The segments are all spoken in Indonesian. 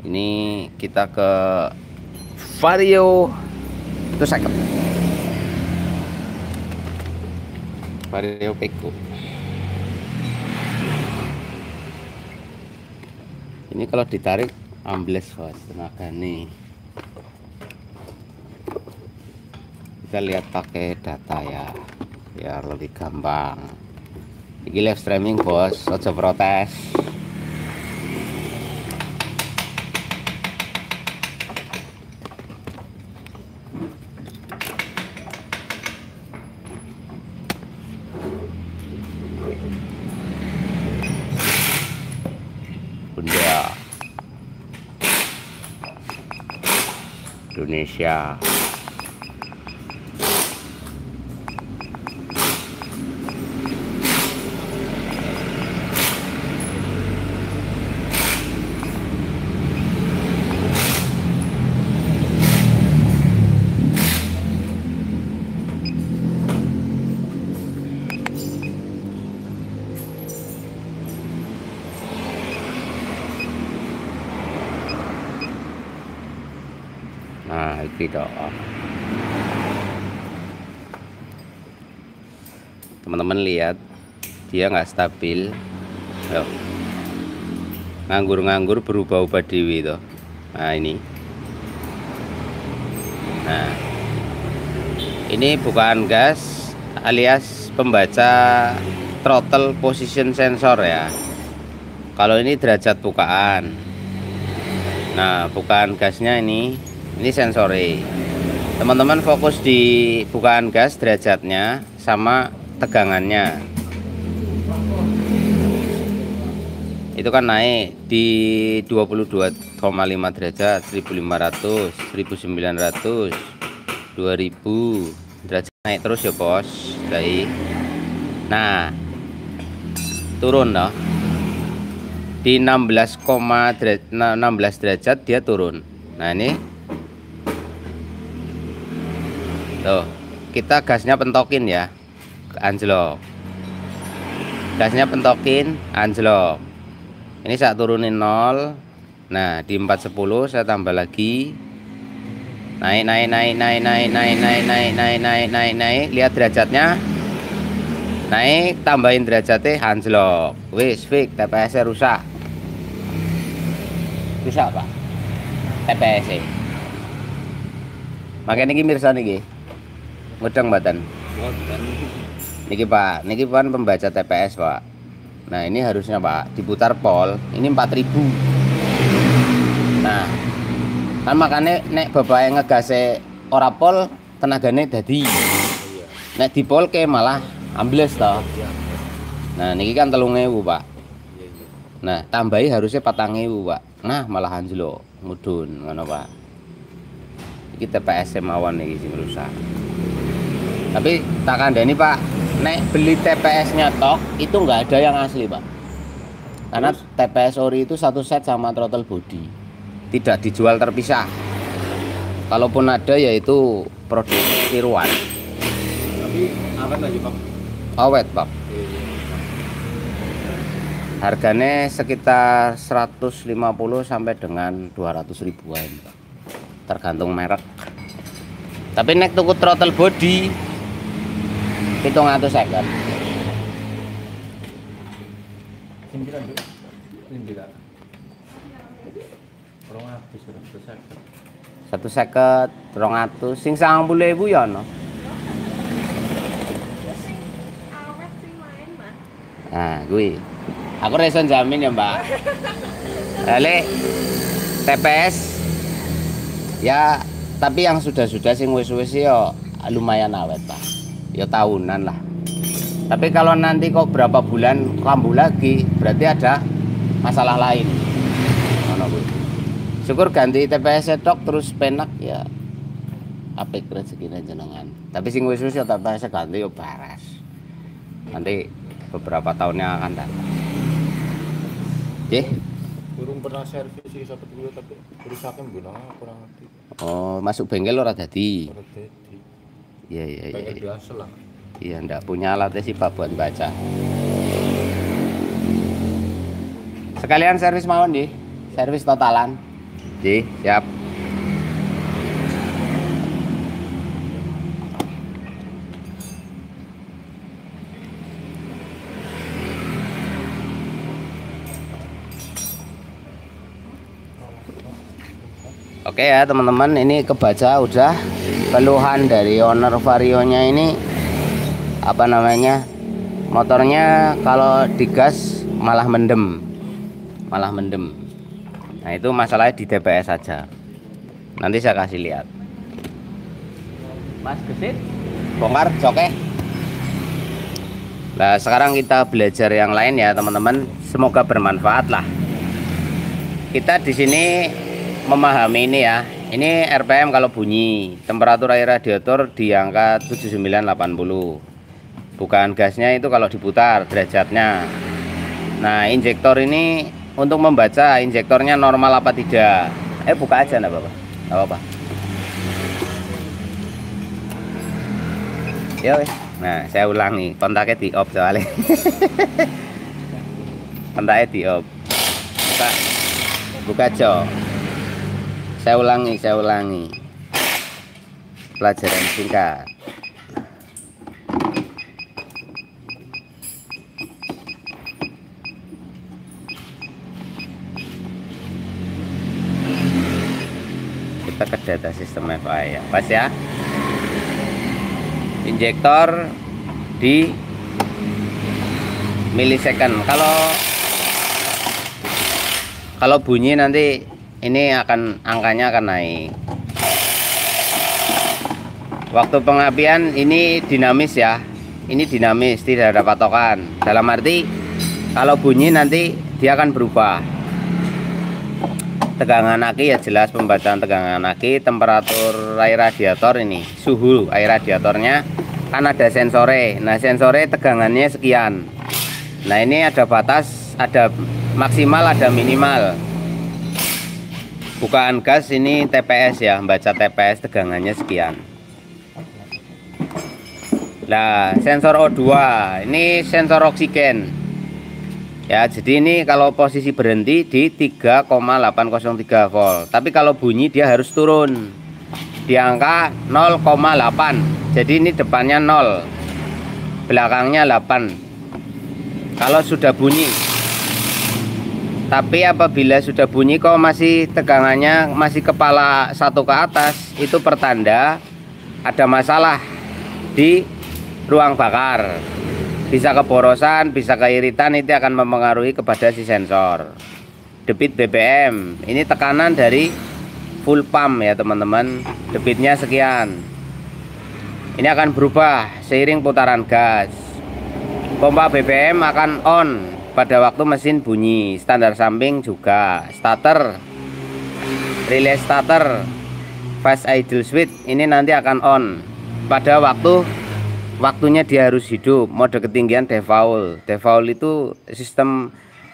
Ini kita ke Vario itu second. Vario Peko. Ini kalau ditarik ambles bos, tenaga nih. Kita lihat pakai data ya, biar lebih gampang. Ini live streaming bos, ojo protes. Bunda Indonesia. Nah, gitu. Teman-teman lihat, dia nggak stabil. Nganggur-nganggur berubah-ubah dewi tuh. Nah ini. Nah, ini bukan gas alias pembaca throttle position sensor ya. Kalau ini derajat bukaan. Nah, bukaan gasnya ini sensori. Teman-teman fokus di bukaan gas derajatnya sama tegangannya. Itu kan naik di 22,5 derajat, 1500, 1900, 2000 derajat, naik terus ya bos. Nah, turun loh. Di 16 derajat dia turun. Nah ini tuh, kita gasnya pentokin ya, anjlok. Gasnya pentokin, anjlok. Ini saya turunin 0. Nah di 410 saya tambah lagi, naik. Lihat derajatnya, naik, tambahin derajatnya, anjlok. Wis fix, TPS nya rusak pak, TPS nya. Makanya ini mirsa niki ngudeng badan niki pak, niki kan pembaca TPS pak. Nah ini harusnya pak diputar pol, ini 4000. Nah kan makanya nek bapak yang ngegase ora pol, tenaganya dadi nek di pol ke malah ambles toh. Nah niki kan 3000 pak. Nah tambahi harusnya 4000 pak. Nah malah anjlok mudun ngono pak. Iki TPS mawon iki sing rusak. Tapi tak kandhani pak, nek beli TPS nya tok itu nggak ada yang asli pak. Karena TPS ori itu satu set sama throttle body, tidak dijual terpisah. Kalaupun ada yaitu produk tiruan. Tapi awet lagi pak. Awet pak. Harganya sekitar 150 sampai dengan 200 ribuan pak. Tergantung merek. Tapi nek tuku throttle body 750. Sindiran tuh. Sindiran. 150, 200, sing 90.000 ya no. Nah, gue. Aku reson jamin ya, Mbak. Lele TPS ya, tapi yang sudah-sudah sing wis-wis ya lumayan awet, Pak. Ya tahunan lah. Tapi kalau nanti kok berapa bulan kambuh lagi, berarti ada masalah lain. Ngono kuwi. Syukur ganti TPS tok terus penak ya. Apik rezekine jenengan. Tapi sing wis-wis ya TPS ganti ya beres. Nanti beberapa tahunnya akan datang. Oke. Burung pernah servis sih sampai dulu tapi rusaknya guna kurang ngerti. Oh, masuk bengkel ora dadi. Ora dadi. Iya. Kayak biasa lah. Iya, ndak punya alatnya sih Pak buat baca. Sekalian servis mawon di, servis totalan. Ji, siap. Oke ya teman-teman, ini kebaca udah. Keluhan dari owner Varionya ini apa namanya, motornya kalau digas malah mendem. Nah itu masalahnya di TPS saja. Nanti saya kasih lihat. Mas gesit, bongkar joknya. Nah sekarang kita belajar yang lain ya teman-teman. Semoga bermanfaat lah. Kita di sini memahami ini ya. Ini RPM kalau bunyi, temperatur air radiator di angka 7980. Bukaan gasnya itu kalau diputar derajatnya. Nah injektor ini untuk membaca injektornya normal apa tidak. Buka aja enggak apa-apa. Enggak apa-apa. Ya wes. Nah saya ulangi, kontaknya di off soalnya. Kontaknya di off. Buka jok. Saya ulangi. Pelajaran singkat. Kita ke data sistem FI ya. Pas ya. Injektor di milisecond. Kalau bunyi nanti ini angkanya akan naik. Waktu pengapian ini dinamis ya. Ini dinamis, tidak ada patokan. Dalam arti kalau bunyi nanti dia akan berubah. Tegangan aki ya jelas, pembacaan tegangan aki, temperatur air radiator ini, suhu air radiatornya kan ada sensore. Nah, sensore tegangannya sekian. Nah, ini ada batas, ada maksimal, ada minimal. Bukaan gas ini TPS ya, membaca TPS tegangannya sekian. Nah, sensor O2 ini sensor oksigen ya. Jadi ini kalau posisi berhenti di 3,803 volt, tapi kalau bunyi dia harus turun di angka 0,8. Jadi ini depannya 0, belakangnya 8 kalau sudah bunyi. Tapi apabila sudah bunyi kok masih tegangannya masih kepala satu ke atas, itu pertanda ada masalah di ruang bakar. Bisa keborosan, bisa keiritan, itu akan mempengaruhi kepada si sensor. Debit BBM, ini tekanan dari full pump ya teman-teman. Debitnya sekian. Ini akan berubah seiring putaran gas. Pompa BBM akan on pada waktu mesin bunyi. Standar samping juga. Starter, relay starter, fast idle switch ini nanti akan on pada waktunya dia harus hidup. Mode ketinggian default. Default itu sistem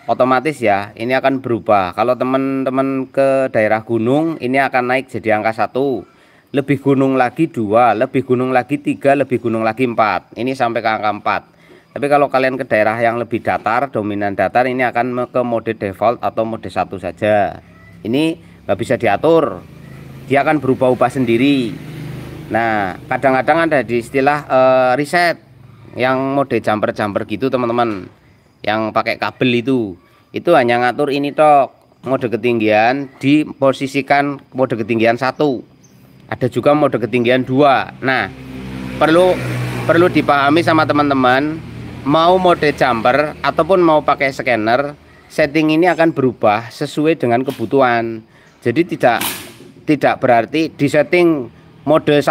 otomatis ya. Ini akan berubah. Kalau teman-teman ke daerah gunung, ini akan naik jadi angka 1. Lebih gunung lagi 2, lebih gunung lagi 3, lebih gunung lagi 4. Ini sampai ke angka 4. Tapi kalau kalian ke daerah yang lebih datar, dominan datar, ini akan ke mode default atau mode 1 saja. Ini nggak bisa diatur. Dia akan berubah-ubah sendiri. Nah, kadang-kadang ada di istilah reset yang mode jumper-jumper gitu teman-teman. Yang pakai kabel itu hanya ngatur ini tok. Mode ketinggian diposisikan mode ketinggian 1. Ada juga mode ketinggian 2. Nah, perlu dipahami sama teman-teman. Mau mode jumper ataupun mau pakai scanner, setting ini akan berubah sesuai dengan kebutuhan. Jadi tidak berarti di setting mode 1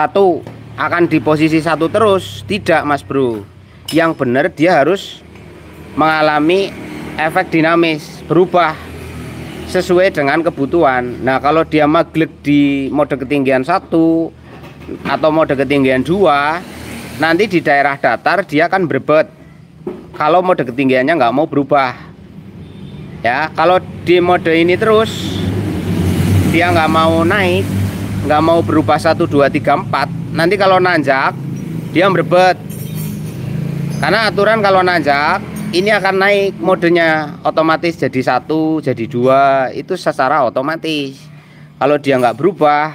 akan di posisi 1 terus. Tidak mas bro. Yang benar dia harus mengalami efek dinamis, berubah sesuai dengan kebutuhan. Nah kalau dia maglek di mode ketinggian 1 atau mode ketinggian 2, nanti di daerah datar dia akan berebet. Kalau mode ketinggiannya nggak mau berubah ya. Kalau di mode ini terus dia nggak mau naik, nggak mau berubah 1, 2, 3, 4, nanti kalau nanjak dia berebet. Karena aturan kalau nanjak ini akan naik modenya otomatis jadi 1, jadi 2, itu secara otomatis. Kalau dia nggak berubah,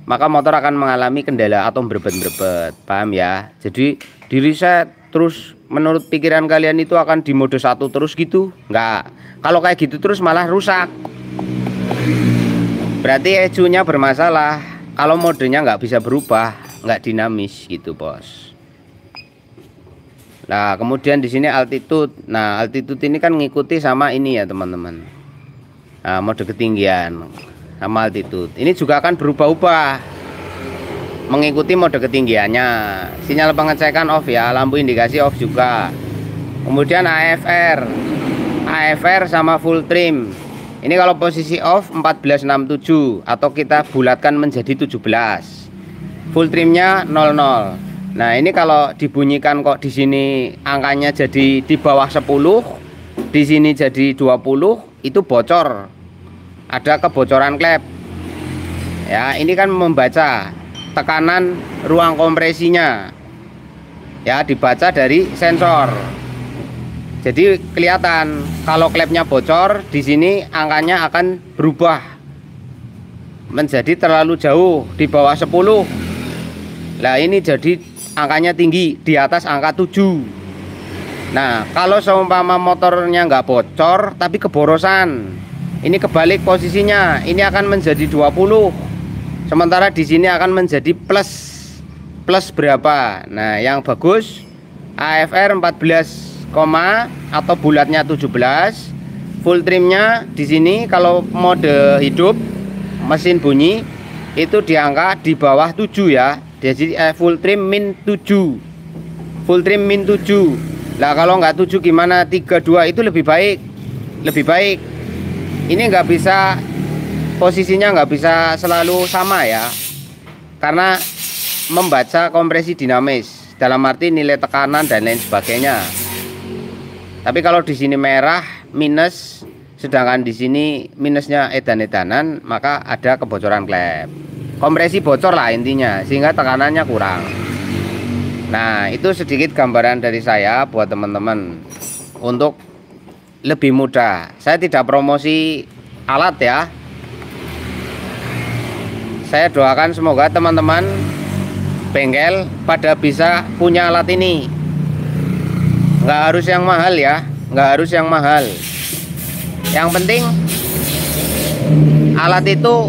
maka motor akan mengalami kendala atau berbet-berbet, paham ya? Jadi di reset terus, menurut pikiran kalian itu akan di mode 1 terus gitu? Nggak. Kalau kayak gitu terus malah rusak. Berarti ECU-nya bermasalah. Kalau modenya nggak bisa berubah, nggak dinamis gitu bos. Nah kemudian di sini altitude. Nah altitude ini kan ngikuti sama ini ya teman-teman. Nah, mode ketinggian sama altitude. Ini juga akan berubah-ubah mengikuti mode ketinggiannya. Sinyal pengecekan off ya, lampu indikasi off juga. Kemudian AFR sama full trim. Ini kalau posisi off 1467 atau kita bulatkan menjadi 17. Full trimnya 00. Nah, ini kalau dibunyikan kok di sini angkanya jadi di bawah 10, di sini jadi 20, itu bocor. Ada kebocoran klep. Ya, ini kan membaca tekanan ruang kompresinya. Ya, dibaca dari sensor. Jadi kelihatan kalau klepnya bocor, di sini angkanya akan berubah menjadi terlalu jauh di bawah 10. Nah, ini jadi angkanya tinggi di atas angka 7. Nah, kalau seumpama motornya nggak bocor tapi keborosan, ini kebalik posisinya, ini akan menjadi 20. Sementara di sini akan menjadi plus berapa? Nah, yang bagus AFR 14, atau bulatnya 17. Full trimnya di sini kalau mode hidup mesin bunyi itu diangka di bawah 7 ya. Jadi full trim min 7. Full trim min 7. Lah kalau nggak 7 gimana? 32 itu lebih baik. Lebih baik. Ini nggak bisa, posisinya nggak bisa selalu sama ya. Karena membaca kompresi dinamis, dalam arti nilai tekanan dan lain sebagainya. Tapi kalau di sini merah minus, sedangkan di sini minusnya edan-edanan, maka ada kebocoran klep. Kompresi bocor lah intinya, sehingga tekanannya kurang. Nah, itu sedikit gambaran dari saya buat teman-teman untuk lebih mudah. Saya tidak promosi alat ya. Saya doakan semoga teman-teman bengkel pada bisa punya alat ini. Nggak harus yang mahal ya, nggak harus yang mahal. Yang penting alat itu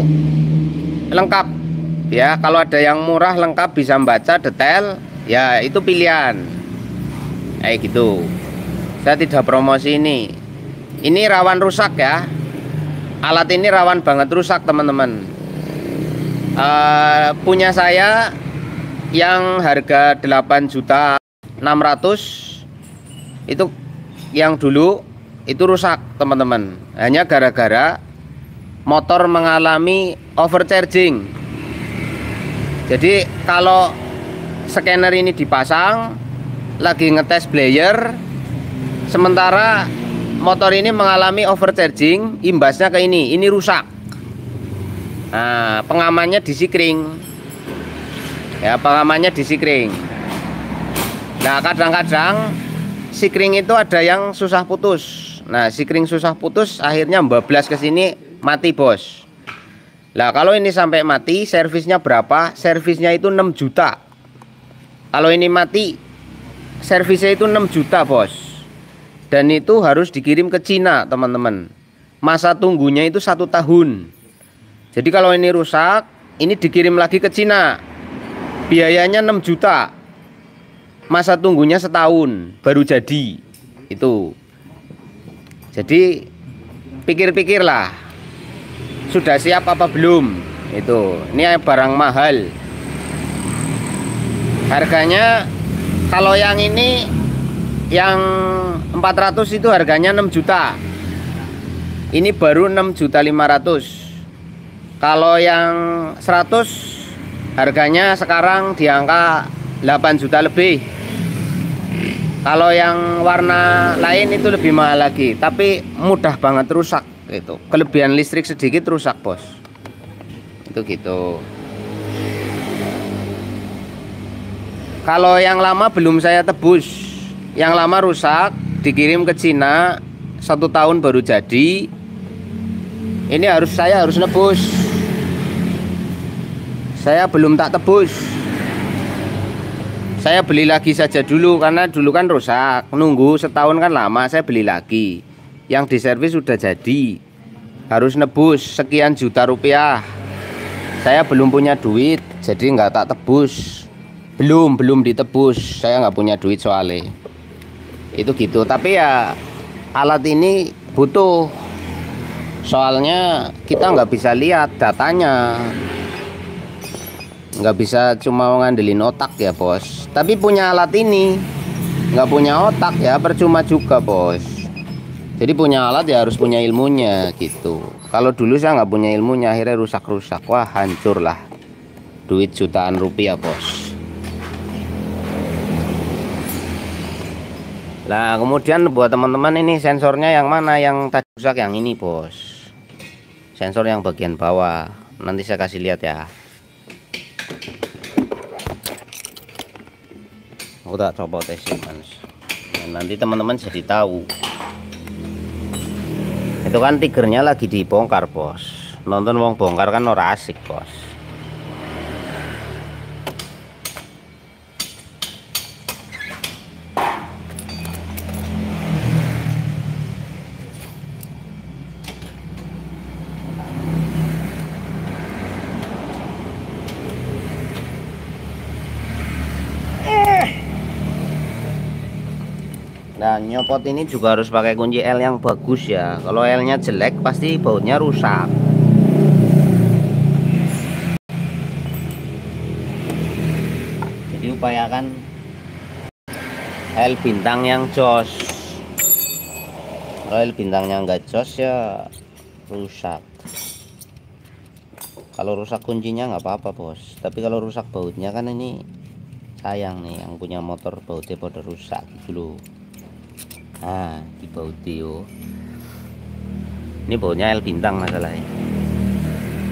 lengkap ya. Kalau ada yang murah lengkap bisa membaca detail ya, itu pilihan kayak gitu. Saya tidak promosi ini. Ini rawan rusak ya. Alat ini rawan banget rusak teman-teman. Punya saya yang harga 8.600.000 itu yang dulu itu rusak teman-teman, hanya gara-gara motor mengalami overcharging. Jadi kalau scanner ini dipasang lagi ngetes player, sementara motor ini mengalami overcharging, imbasnya ke ini rusak. Nah, pengamannya disikring ya, pengamannya disikring. Nah, kadang-kadang sikring itu ada yang susah putus. Nah, sikring susah putus akhirnya bablas ke sini, mati bos. Lah kalau ini sampai mati, servisnya berapa? Servisnya itu 6 juta. Kalau ini mati, servisnya itu 6 juta bos. Dan itu harus dikirim ke Cina teman-teman. Masa tunggunya itu 1 tahun. Jadi kalau ini rusak, ini dikirim lagi ke Cina, biayanya 6 juta. Masa tunggunya setahun baru jadi itu. Jadi pikir-pikirlah, sudah siap apa belum itu. Ini barang mahal. Harganya kalau yang ini yang 400 itu harganya 6 juta. Ini baru 6.500.000. Kalau yang 100 harganya sekarang di angka 8 juta lebih. Kalau yang warna lain itu lebih mahal lagi, tapi mudah banget rusak itu. Kelebihan listrik sedikit rusak bos. Itu gitu. Kalau yang lama belum saya tebus. Yang lama rusak, dikirim ke Cina 1 tahun baru jadi. Ini saya harus nebus. saya belum tak tebus. Saya beli lagi saja dulu karena dulu kan rusak. Nunggu setahun kan lama, saya beli lagi. Yang diservis sudah jadi. Harus nebus sekian juta rupiah. Saya belum punya duit, jadi nggak tak tebus. Belum ditebus. Saya nggak punya duit soalnya. Itu gitu. Tapi ya alat ini butuh. Soalnya kita nggak bisa lihat datanya. Nggak bisa cuma ngandelin otak ya bos. Tapi punya alat ini nggak punya otak ya percuma juga bos. Jadi punya alat ya harus punya ilmunya gitu. Kalau dulu saya nggak punya ilmunya, akhirnya rusak. Wah hancur lah. Duit jutaan rupiah bos. Nah kemudian buat teman-teman ini sensornya yang mana yang tadi rusak, yang ini bos. Sensor yang bagian bawah. Nanti saya kasih lihat ya. Aku tak coba tes mas. Nanti teman-teman jadi tahu. Itu kan tigernya lagi dibongkar bos. Nonton wong bongkar kan ora asik bos. Nah nyopot ini juga harus pakai kunci L yang bagus ya. Kalau L nya jelek pasti bautnya rusak. Jadi upayakan L bintang yang jos. Kalau L bintangnya nggak jos ya rusak. Kalau rusak kuncinya nggak apa-apa bos. Tapi kalau rusak bautnya kan ini sayang nih, yang punya motor bautnya pada rusak dulu. Nah di baut Tio ini bautnya L bintang masalahnya.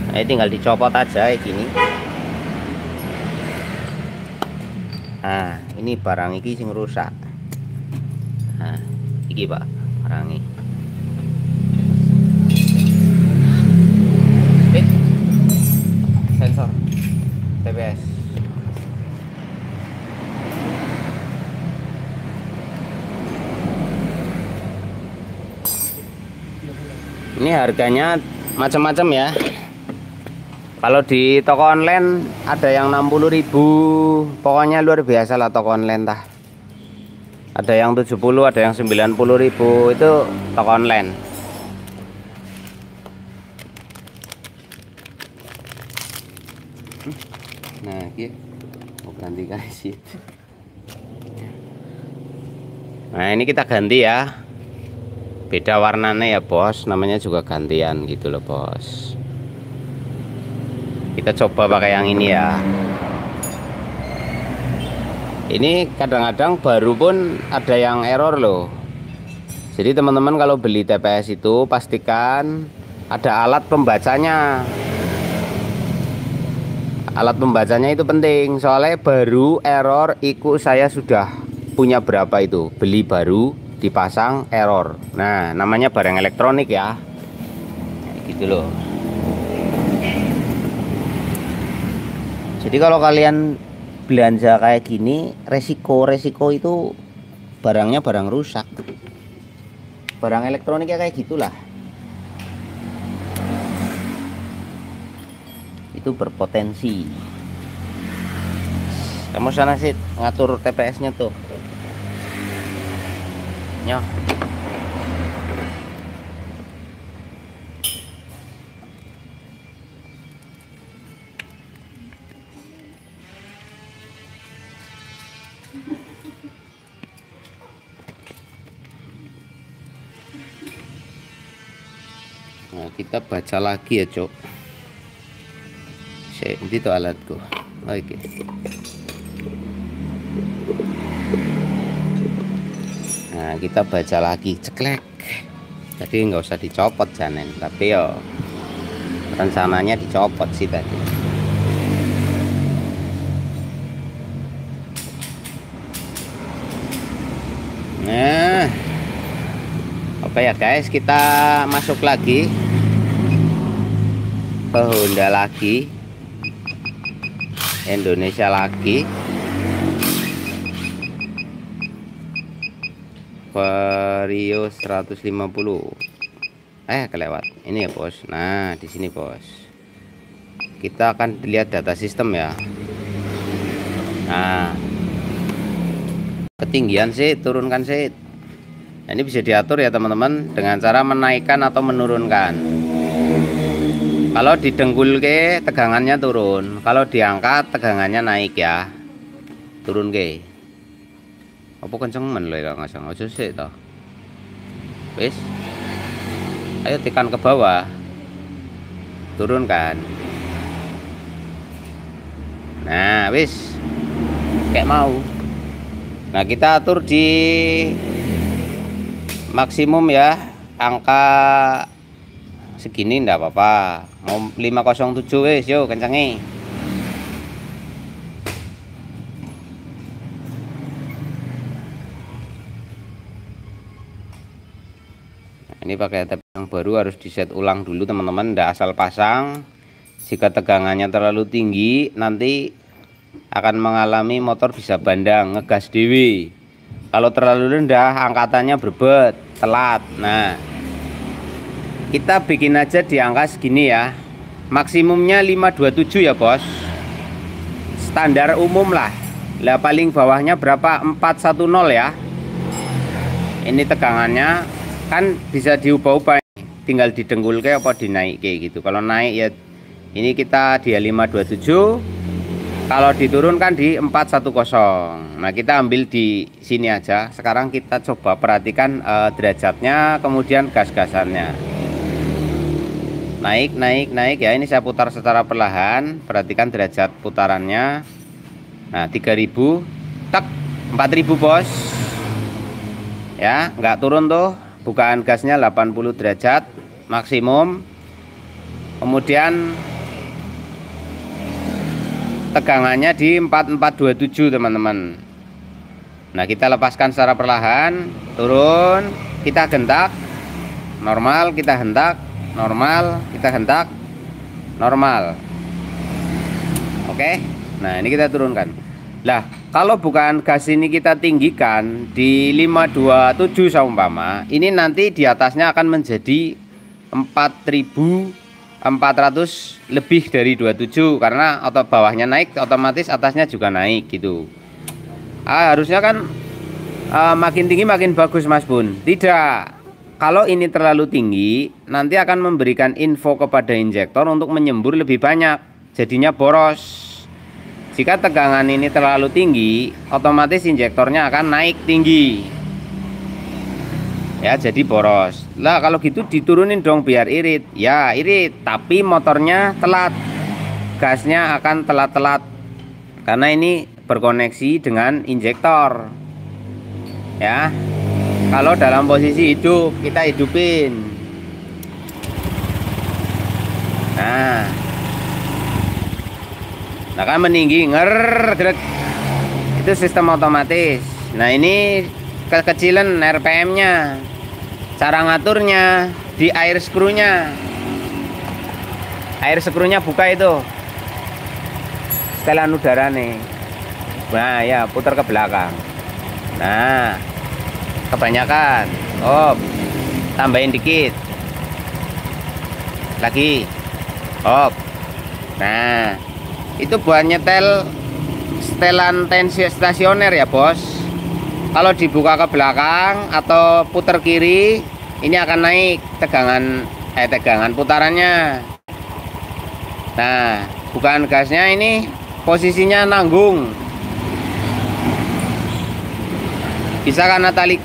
Nah tinggal dicopot aja kayak gini. Nah ini barang iki sing rusak. Nah iki pak barang ini. Sensor TPS. Ini harganya macam-macam ya. Kalau di toko online ada yang 60.000. Pokoknya luar biasa lah toko online tah. Ada yang 70, ada yang 90.000. Itu toko online. Nah, ini mau ganti kasih. Nah, ini kita ganti ya. Beda warnanya ya bos, namanya juga gantian gitu loh bos. Kita coba pakai yang ini ya. Ini kadang-kadang baru pun ada yang error loh. Jadi teman-teman kalau beli TPS itu pastikan ada alat pembacanya. Alat pembacanya itu penting, soalnya baru error ikut saya sudah punya berapa itu, beli baru dipasang error. Nah namanya barang elektronik ya, gitu loh. Jadi kalau kalian belanja kayak gini, resiko itu barangnya barang rusak. Barang elektronik ya kayak gitulah, itu berpotensi. Kamu sana sih ngatur TPS nya tuh. Nyoh. Nah, kita baca lagi ya, Cok. Ini tuh alatku. Oke. Nah, kita baca lagi, ceklek. Tadi nggak usah dicopot janen, tapi yo rencananya dicopot sih tadi. Nah, oke ya guys, kita masuk lagi ke Honda lagi. Indonesia lagi. Vario 150. Kelewat. Ini ya, Bos. Nah, di sini, Bos. Kita akan lihat data sistem ya. Nah, ketinggian sih, turunkan sih. Nah, ini bisa diatur ya teman-teman dengan cara menaikkan atau menurunkan. Kalau didengkul ke tegangannya turun, kalau diangkat tegangannya naik ya. Turun ke. Apa kenceng men lho ya ngasang aja sih toh. Wis. Ayo tekan ke bawah. Turunkan. Nah, wis. Kayak mau. Nah, kita atur di maksimum ya, angka segini ndak apa-apa. Mau 507 wis, yuk kencengi. Ini pakai tap yang baru, harus diset ulang dulu teman-teman, ndak asal pasang. Jika tegangannya terlalu tinggi nanti akan mengalami motor bisa bandang, ngegas dewi. Kalau terlalu rendah angkatannya berbet, telat. Nah, kita bikin aja di angka segini ya. Maksimumnya 527 ya, Bos. Standar umum lah. Lah paling bawahnya berapa? 410 ya. Ini tegangannya kan bisa diubah-ubah, tinggal didengkul ke apa dinaik kayak gitu. Kalau naik ya ini kita di 527, kalau diturunkan di 410. Nah, kita ambil di sini aja. Sekarang kita coba perhatikan derajatnya, kemudian gas-gasannya. Naik ya. Ini saya putar secara perlahan. Perhatikan derajat putarannya. Nah, 3000, tak 4000, Bos. Ya, nggak turun tuh. Bukaan gasnya 80 derajat maksimum. Kemudian tegangannya di 4427 teman-teman. Nah, kita lepaskan secara perlahan, turun, kita hentak normal, kita hentak normal, kita hentak normal. Oke. Nah, ini kita turunkan. Lah, kalau bukaan gas ini kita tinggikan di 527 seumpama, ini nanti di atasnya akan menjadi 4400 lebih dari 27, karena atau bawahnya naik otomatis atasnya juga naik gitu. Harusnya kan makin tinggi makin bagus, Mas Bun. Tidak. Kalau ini terlalu tinggi nanti akan memberikan info kepada injektor untuk menyembur lebih banyak, jadinya boros. Jika tegangan ini terlalu tinggi, otomatis injektornya akan naik tinggi. Ya, jadi boros. Lah, kalau gitu diturunin dong biar irit. Ya, irit, tapi motornya telat. Gasnya akan telat-telat. Karena ini berkoneksi dengan injektor. Ya. Kalau dalam posisi hidup, kita hidupin. Nah, kan meninggi, itu sistem otomatis. Nah, ini kekecilan RPM-nya. Cara ngaturnya di air skrunya. Air skrunya buka itu. Setelan udara nih. Nah, ya putar ke belakang. Nah, kebanyakan. Oh, tambahin dikit. Lagi. Oh. Nah, itu buat nyetel setelan tensi stasioner ya, Bos. Kalau dibuka ke belakang atau putar kiri, ini akan naik tegangan putarannya. Nah, bukaan gasnya ini posisinya nanggung. Bisa karena tali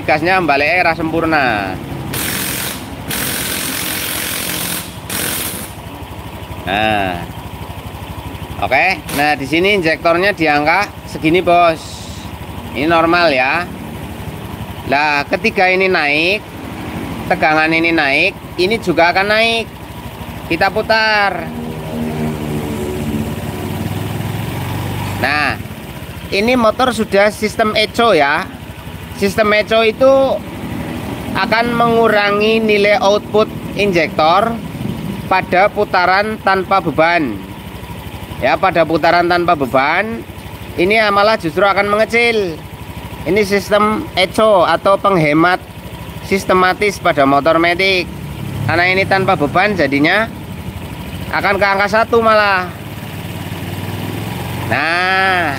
gasnya balik era sempurna. Nah, oke. Nah, di sini injektornya di angka segini, Bos. Ini normal ya. Nah, ketika ini naik, tegangan ini naik, ini juga akan naik. Kita putar. Nah, ini motor sudah sistem eco ya. Sistem eco itu akan mengurangi nilai output injektor pada putaran tanpa beban. Ya, pada putaran tanpa beban ini malah justru akan mengecil. Ini sistem eco atau penghemat sistematis pada motor matic. Karena ini tanpa beban jadinya akan ke angka 1 malah. Nah,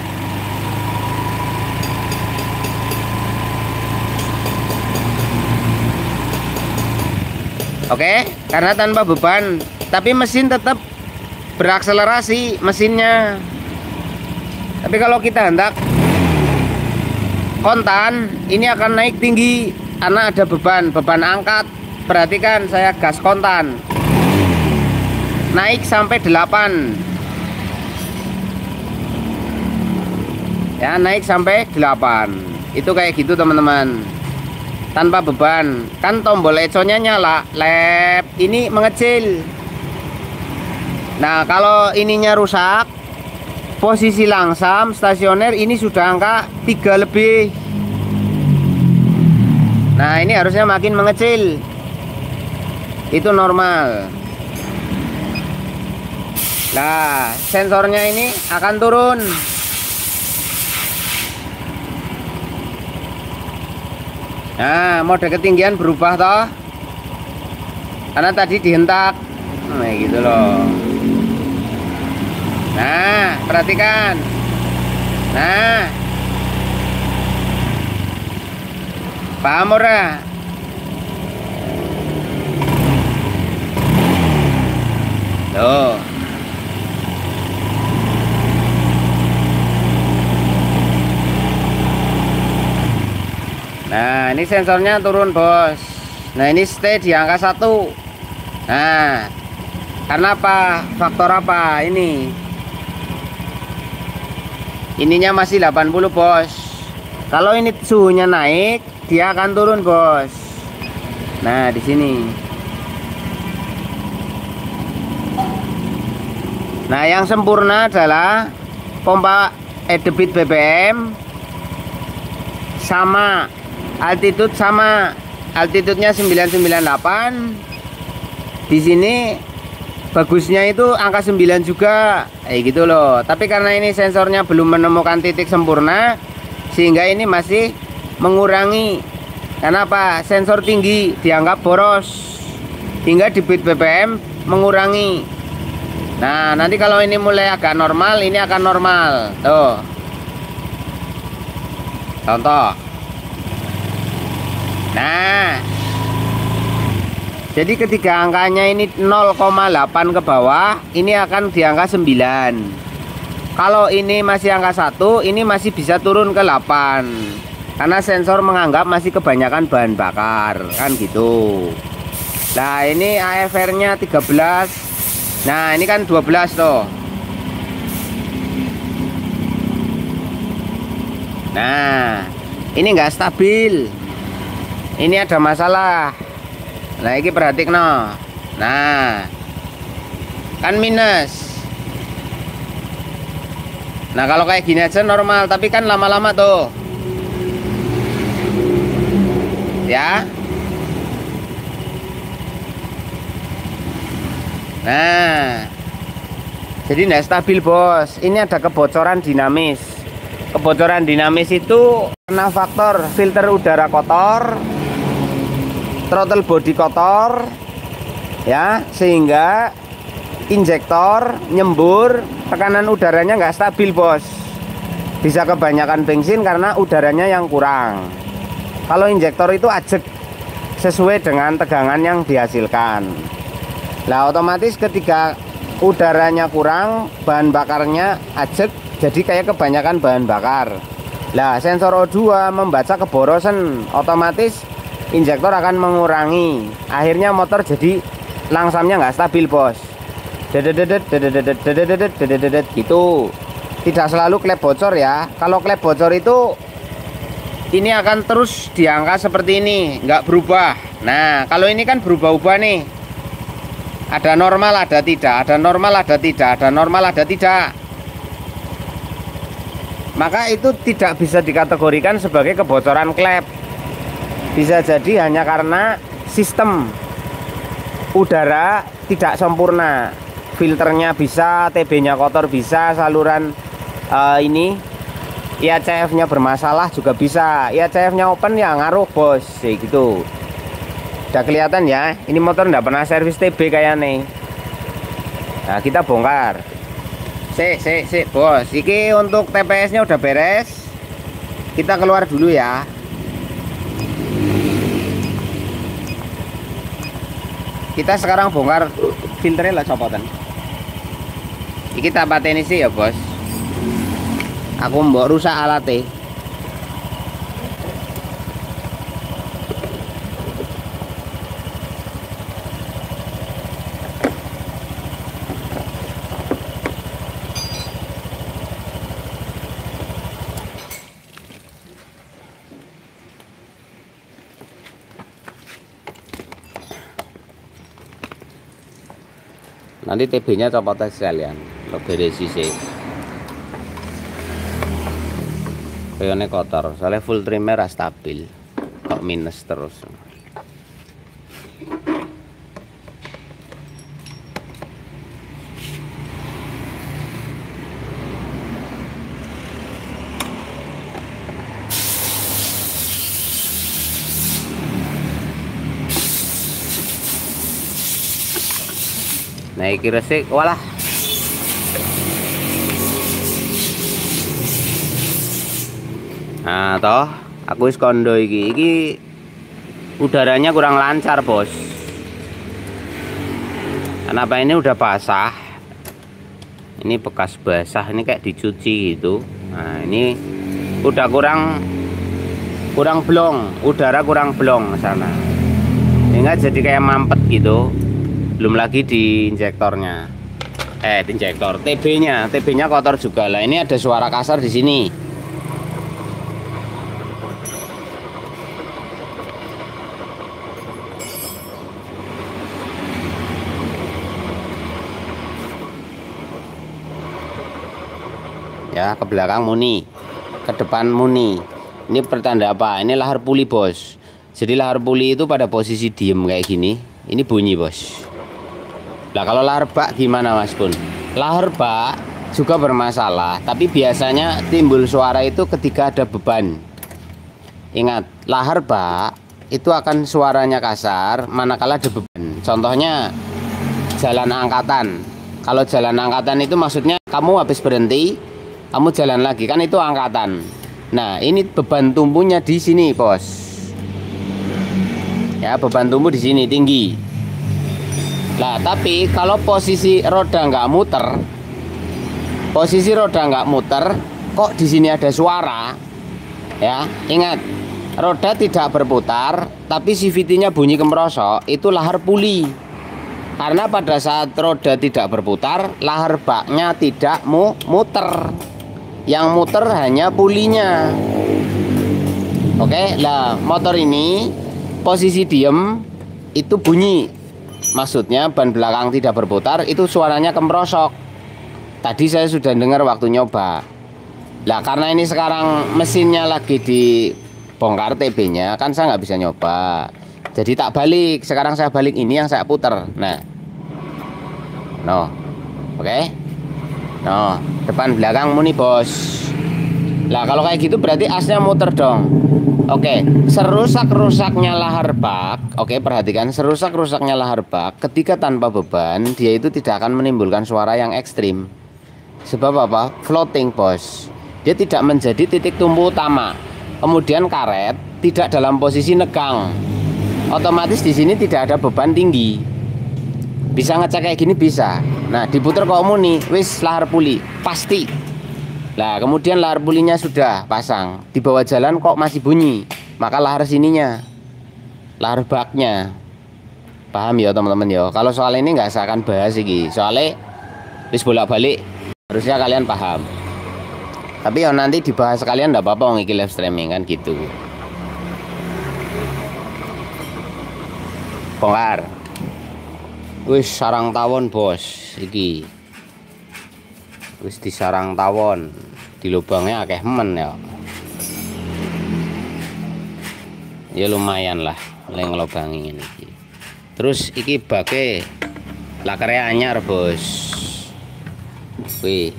oke, karena tanpa beban, tapi mesin tetap berakselerasi mesinnya. Tapi kalau kita hendak kontan, ini akan naik tinggi karena ada beban angkat. Perhatikan, saya gas kontan naik sampai 8 ya, naik sampai 8. Itu kayak gitu teman-teman, tanpa beban. Kan tombol econya nyala, lep, ini mengecil. Nah, kalau ininya rusak, posisi langsam stasioner ini sudah angka 3 lebih. Nah, ini harusnya makin mengecil. Itu normal. Nah, sensornya ini akan turun. Nah, mode ketinggian berubah toh, karena tadi dihentak. Nah, gitu loh. Nah, perhatikan. Nah, paham ora? Tuh. Nah, ini sensornya turun, bos. Nah, ini stay di angka 1. Nah, karena apa? Faktor apa ini? Ininya masih 80, bos. Kalau ini suhunya naik, dia akan turun, bos. Nah, di sini. Nah, yang sempurna adalah pompa debit BBM sama, altitude sama. Altitude-nya 998. Di sini bagusnya itu angka 9 juga, gitu loh. Tapi karena ini sensornya belum menemukan titik sempurna, sehingga ini masih mengurangi. Karena apa? Sensor tinggi dianggap boros, hingga debit BBM mengurangi. Nah, nanti kalau ini mulai agak normal, ini akan normal. Tuh, contoh. Nah, jadi ketika angkanya ini 0,8 ke bawah, ini akan di angka 9. Kalau ini masih angka 1, ini masih bisa turun ke 8. Karena sensor menganggap masih kebanyakan bahan bakar, kan gitu. Nah, ini AFR-nya 13. Nah, ini kan 12 tuh. Nah, ini enggak stabil. Ini ada masalah. Nah, ini perhatik no. Nah, kan minus. Nah, kalau kayak gini aja normal, tapi kan lama-lama tuh. Ya. Nah, jadi nggak stabil, bos. Ini ada kebocoran dinamis. Kebocoran dinamis itu karena faktor filter udara kotor, throttle body kotor, ya, sehingga injektor nyembur, tekanan udaranya nggak stabil, bos. Bisa kebanyakan bensin karena udaranya yang kurang. Kalau injektor itu ajek sesuai dengan tegangan yang dihasilkan. Nah, otomatis ketika udaranya kurang, bahan bakarnya ajek, jadi kayak kebanyakan bahan bakar. Nah, sensor O2 membaca keborosan, otomatis injektor akan mengurangi. Akhirnya motor jadi langsamnya nggak stabil, bos. Gitu. Tidak selalu klep bocor ya. Kalau klep bocor itu ini akan terus di angka seperti ini, nggak berubah. Nah, kalau ini kan berubah-ubah nih. Ada normal, ada tidak, ada normal, ada tidak, ada normal, ada tidak. Maka itu tidak bisa dikategorikan sebagai kebocoran klep. Bisa jadi hanya karena sistem udara tidak sempurna, filternya bisa, TB-nya kotor bisa, saluran ini IACF-nya bermasalah juga bisa. IACF-nya open ya ngaruh bos, gitu. Udah kelihatan ya, ini motor nggak pernah servis TB kayaknya. Nah kita bongkar. Sik bos, ini untuk TPS-nya udah beres. Kita keluar dulu ya. Kita sekarang bongkar filternya lah copotan. Iki tak pateni sih ya bos. Aku mbok rusak alatnya. Nanti TB-nya copot aja sekalian, lo beresi sih. Pionnya kotor, soalnya full trimmer stabil, kok minus terus. Nah iki resik walah. Nah toh aku wis kondo iki udaranya kurang lancar bos. Kenapa ini udah basah? Ini bekas basah, ini kayak dicuci gitu. Nah ini udah kurang blong, udara kurang blong sana. Sehingga jadi kayak mampet gitu. Belum lagi di injektornya, di injektor TB-nya kotor juga lah. Ini ada suara kasar di sini. Ya, ke belakang muni, ke depan muni. Ini pertanda apa? Ini lahar puli bos. Jadi lahar puli itu pada posisi diem kayak gini. Ini bunyi bos. Nah kalau lahar bak gimana mas Pun? Lahar bak juga bermasalah, tapi biasanya timbul suara itu ketika ada beban. Ingat, lahar bak itu akan suaranya kasar manakala ada beban. Contohnya jalan angkatan. Kalau jalan angkatan itu maksudnya kamu habis berhenti, kamu jalan lagi, kan itu angkatan. Nah ini beban tumbuhnya di sini bos. Ya beban tumbuh di sini tinggi. Nah tapi kalau posisi roda nggak muter, kok di sini ada suara, ya ingat roda tidak berputar, tapi CVT-nya bunyi kemrosok, itu lahar puli. Karena pada saat roda tidak berputar, lahar baknya tidak muter, yang muter hanya pulinya. Oke, lah motor ini posisi diem itu bunyi. Maksudnya ban belakang tidak berputar, itu suaranya kemrosok. Tadi saya sudah dengar waktu nyoba. Nah karena ini sekarang mesinnya lagi dibongkar TB-nya, kan saya nggak bisa nyoba. Jadi tak balik. Sekarang saya balik ini yang saya putar. Nah, oke. Depan belakang muni bos. Nah kalau kayak gitu berarti asnya muter dong. Oke, serusak-rusaknya lahar bak. Oke, perhatikan serusak-rusaknya lahar bak ketika tanpa beban, dia itu tidak akan menimbulkan suara yang ekstrim. Sebab apa? Floating bos. Dia tidak menjadi titik tumbuh utama. Kemudian karet tidak dalam posisi negang. Otomatis di sini tidak ada beban tinggi. Bisa ngecek kayak gini bisa. Nah, diputer kok muni, wis lahar puli, pasti. Nah kemudian lahar pulinya sudah pasang, di bawah jalan kok masih bunyi, maka lahar sininya, lahar baknya. Paham ya teman-teman ya? Kalau soal ini nggak saya akan bahas lagi, soalnya wis bolak-balik harusnya kalian paham. Tapi ya nanti dibahas sekalian nggak apa-apa, ngiki live streaming kan gitu. Bongkar. Wis sarang tawon bos, iki. Wis di sarang tawon, di lubangnya akeh men ya. Ya lumayan lah, oleh ngelobangi ini. Terus iki bake Lakernya anyar, Bos. Wih.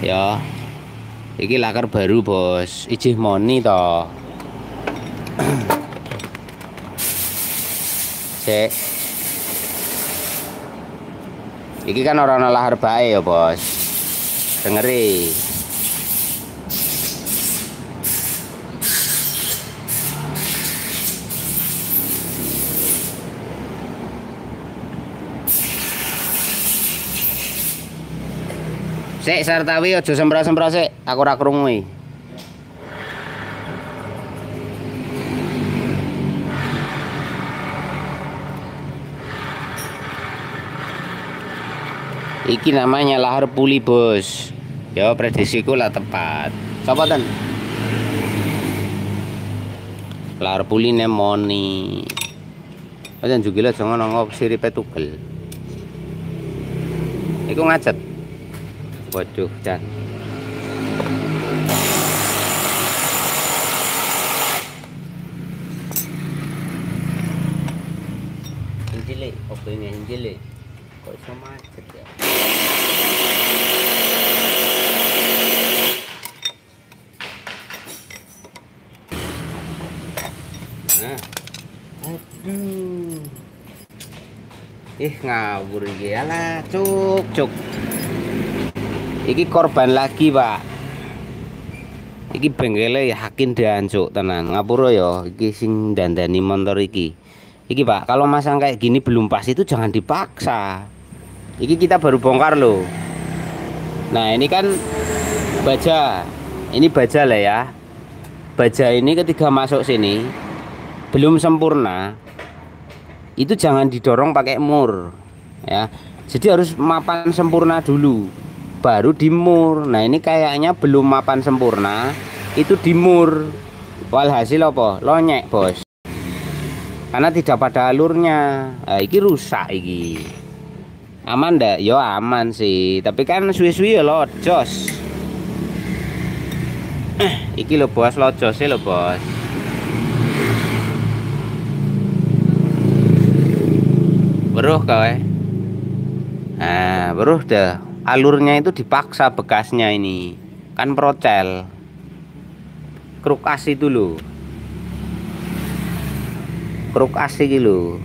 Ya. Iki laker baru, Bos. Ijih moni toh. Cek. Iki kan orang lahar bae ya, Bos. Dengeri. Sik Sartawi aja sempra-sempra sik, aku ora krungu iki. Iki namanya lahar puli, Bos. Ya prediksiku lah tepat. Sapa ten? Lahar puli nemoni. Aja njugile jangan ngop siripe tugel. Iku ngacet. Waduh, Chan. Injile, opo ini injile? Kok iso macet ya? Nah. Aduh. Ngawur iki. Alah, cuk. Iki korban lagi, Pak. Iki bengkele yakin diancuk tenan. Ngapura ya, iki sing dandani motor iki. Iki, Pak, kalau masang kayak gini belum pas itu jangan dipaksa. Iki kita baru bongkar loh. Nah, ini kan baja. Ini baja lah ya. Baja ini ketika masuk sini belum sempurna. Itu jangan didorong pakai mur, ya. Jadi harus mapan sempurna dulu. Baru dimur. Nah ini kayaknya belum mapan sempurna, itu dimur. Walhasil apa? Lonyek, Bos. Karena tidak pada alurnya. Nah, iki rusak iki. Aman ndak? Yo aman sih. Tapi kan suwi-suwi ya lojos. Iki lho, Bos, lojose lho, Bos. Beruh kowe. Nah, beruh dah. Alurnya itu dipaksa bekasnya ini. Kan procel. Kruk as itu loh. Kruk as iki lho.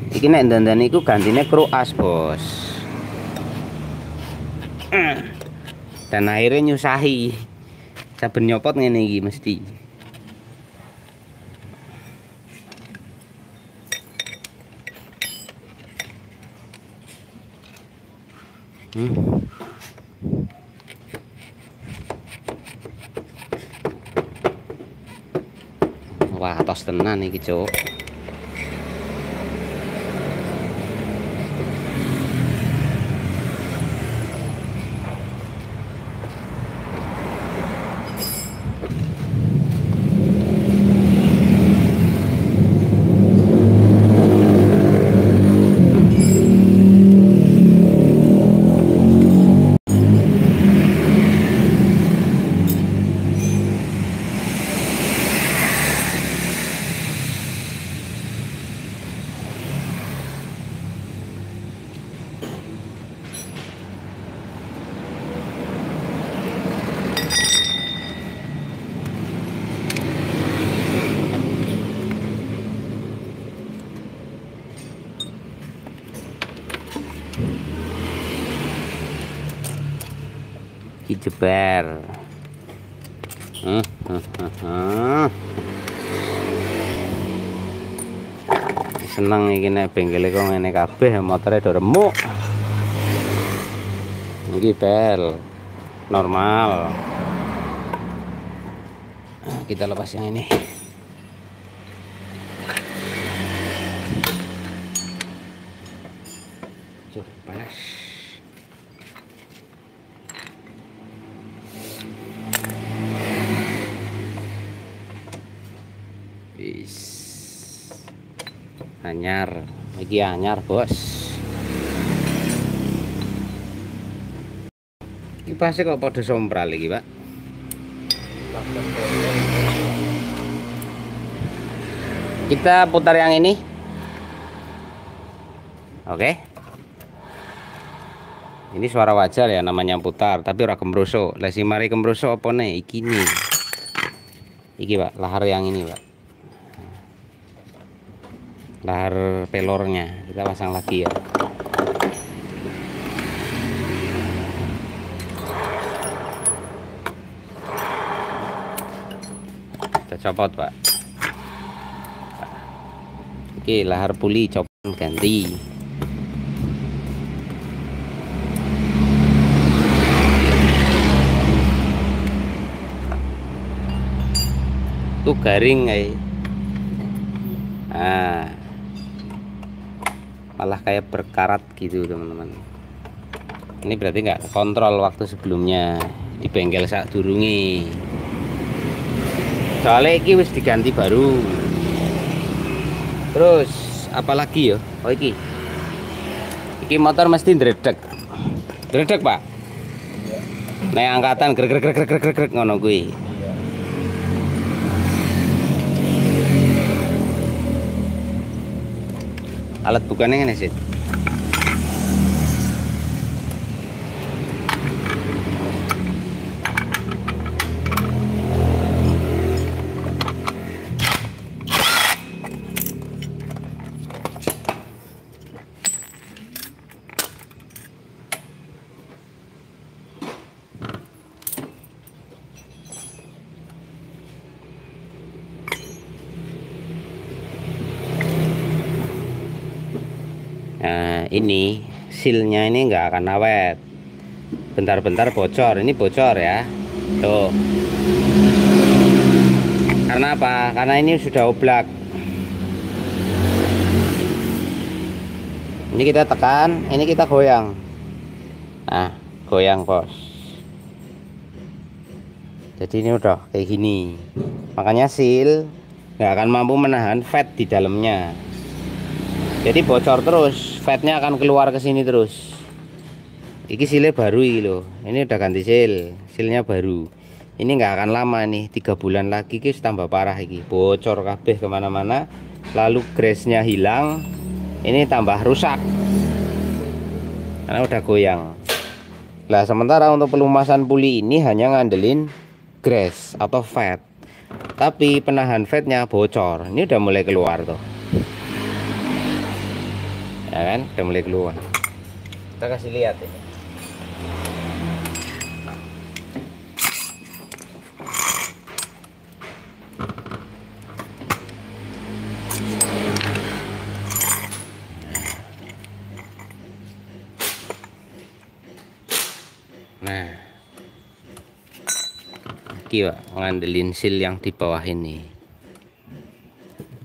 Iki nek dandane iku gantine kruk as, Bos. Dan akhirnya nyusahi. Saben nyopot ngene iki mesti. Wah, tos tenan iki, Cuk. Ki jeber. Seneng iki nek bengkele kok ngene kabeh motore do remuk. Iki bel normal. Kita lepas yang ini. Cuk, panas. Anyar, iki anyar, Bos. Iki pasti kok pada sompral iki, Pak. Kita putar yang ini. Oke. Ini suara wajar ya, namanya putar, tapi ora kembrosok. Lah si mari kembrosok apa nih? Iki nih. Iki, Pak, lahar yang ini, Pak. Lahar pelornya. Kita pasang lagi ya. Kita copot, Pak. Oke, lahar puli copot ganti. Tuh garing nah, malah kayak berkarat gitu teman-teman. Ini berarti nggak kontrol waktu sebelumnya di bengkel saat durungi. Soalnya ini wis diganti baru. Terus apalagi ya? Oh iki motor mesti dredeg Pak. Nek angkatan grek ngono kuwi. Alat bukannya ngene sih. Nah, ini silnya ini nggak akan awet. Bentar-bentar bocor. Ini bocor ya. Tuh. Karena apa? Karena ini sudah oblak. Ini kita tekan, ini kita goyang. Nah, goyang, Bos. Jadi ini udah kayak gini. Makanya sil nggak akan mampu menahan fat di dalamnya. Jadi bocor terus, fatnya akan keluar ke sini terus. Iki silnya baru ini loh. Ini udah ganti sil, silnya baru. Ini nggak akan lama nih, 3 bulan lagi guys tambah parah iki. Bocor kabeh kemana-mana. Lalu grace-nya hilang. Ini tambah rusak. Karena udah goyang. Nah sementara untuk pelumasan puli ini hanya ngandelin grace atau fat. Tapi penahan fatnya bocor. Ini udah mulai keluar tuh. Ya kan udah mulai keluar. Kita kasih lihat ya. Nah iki Pak, ngandelin sil yang di bawah ini.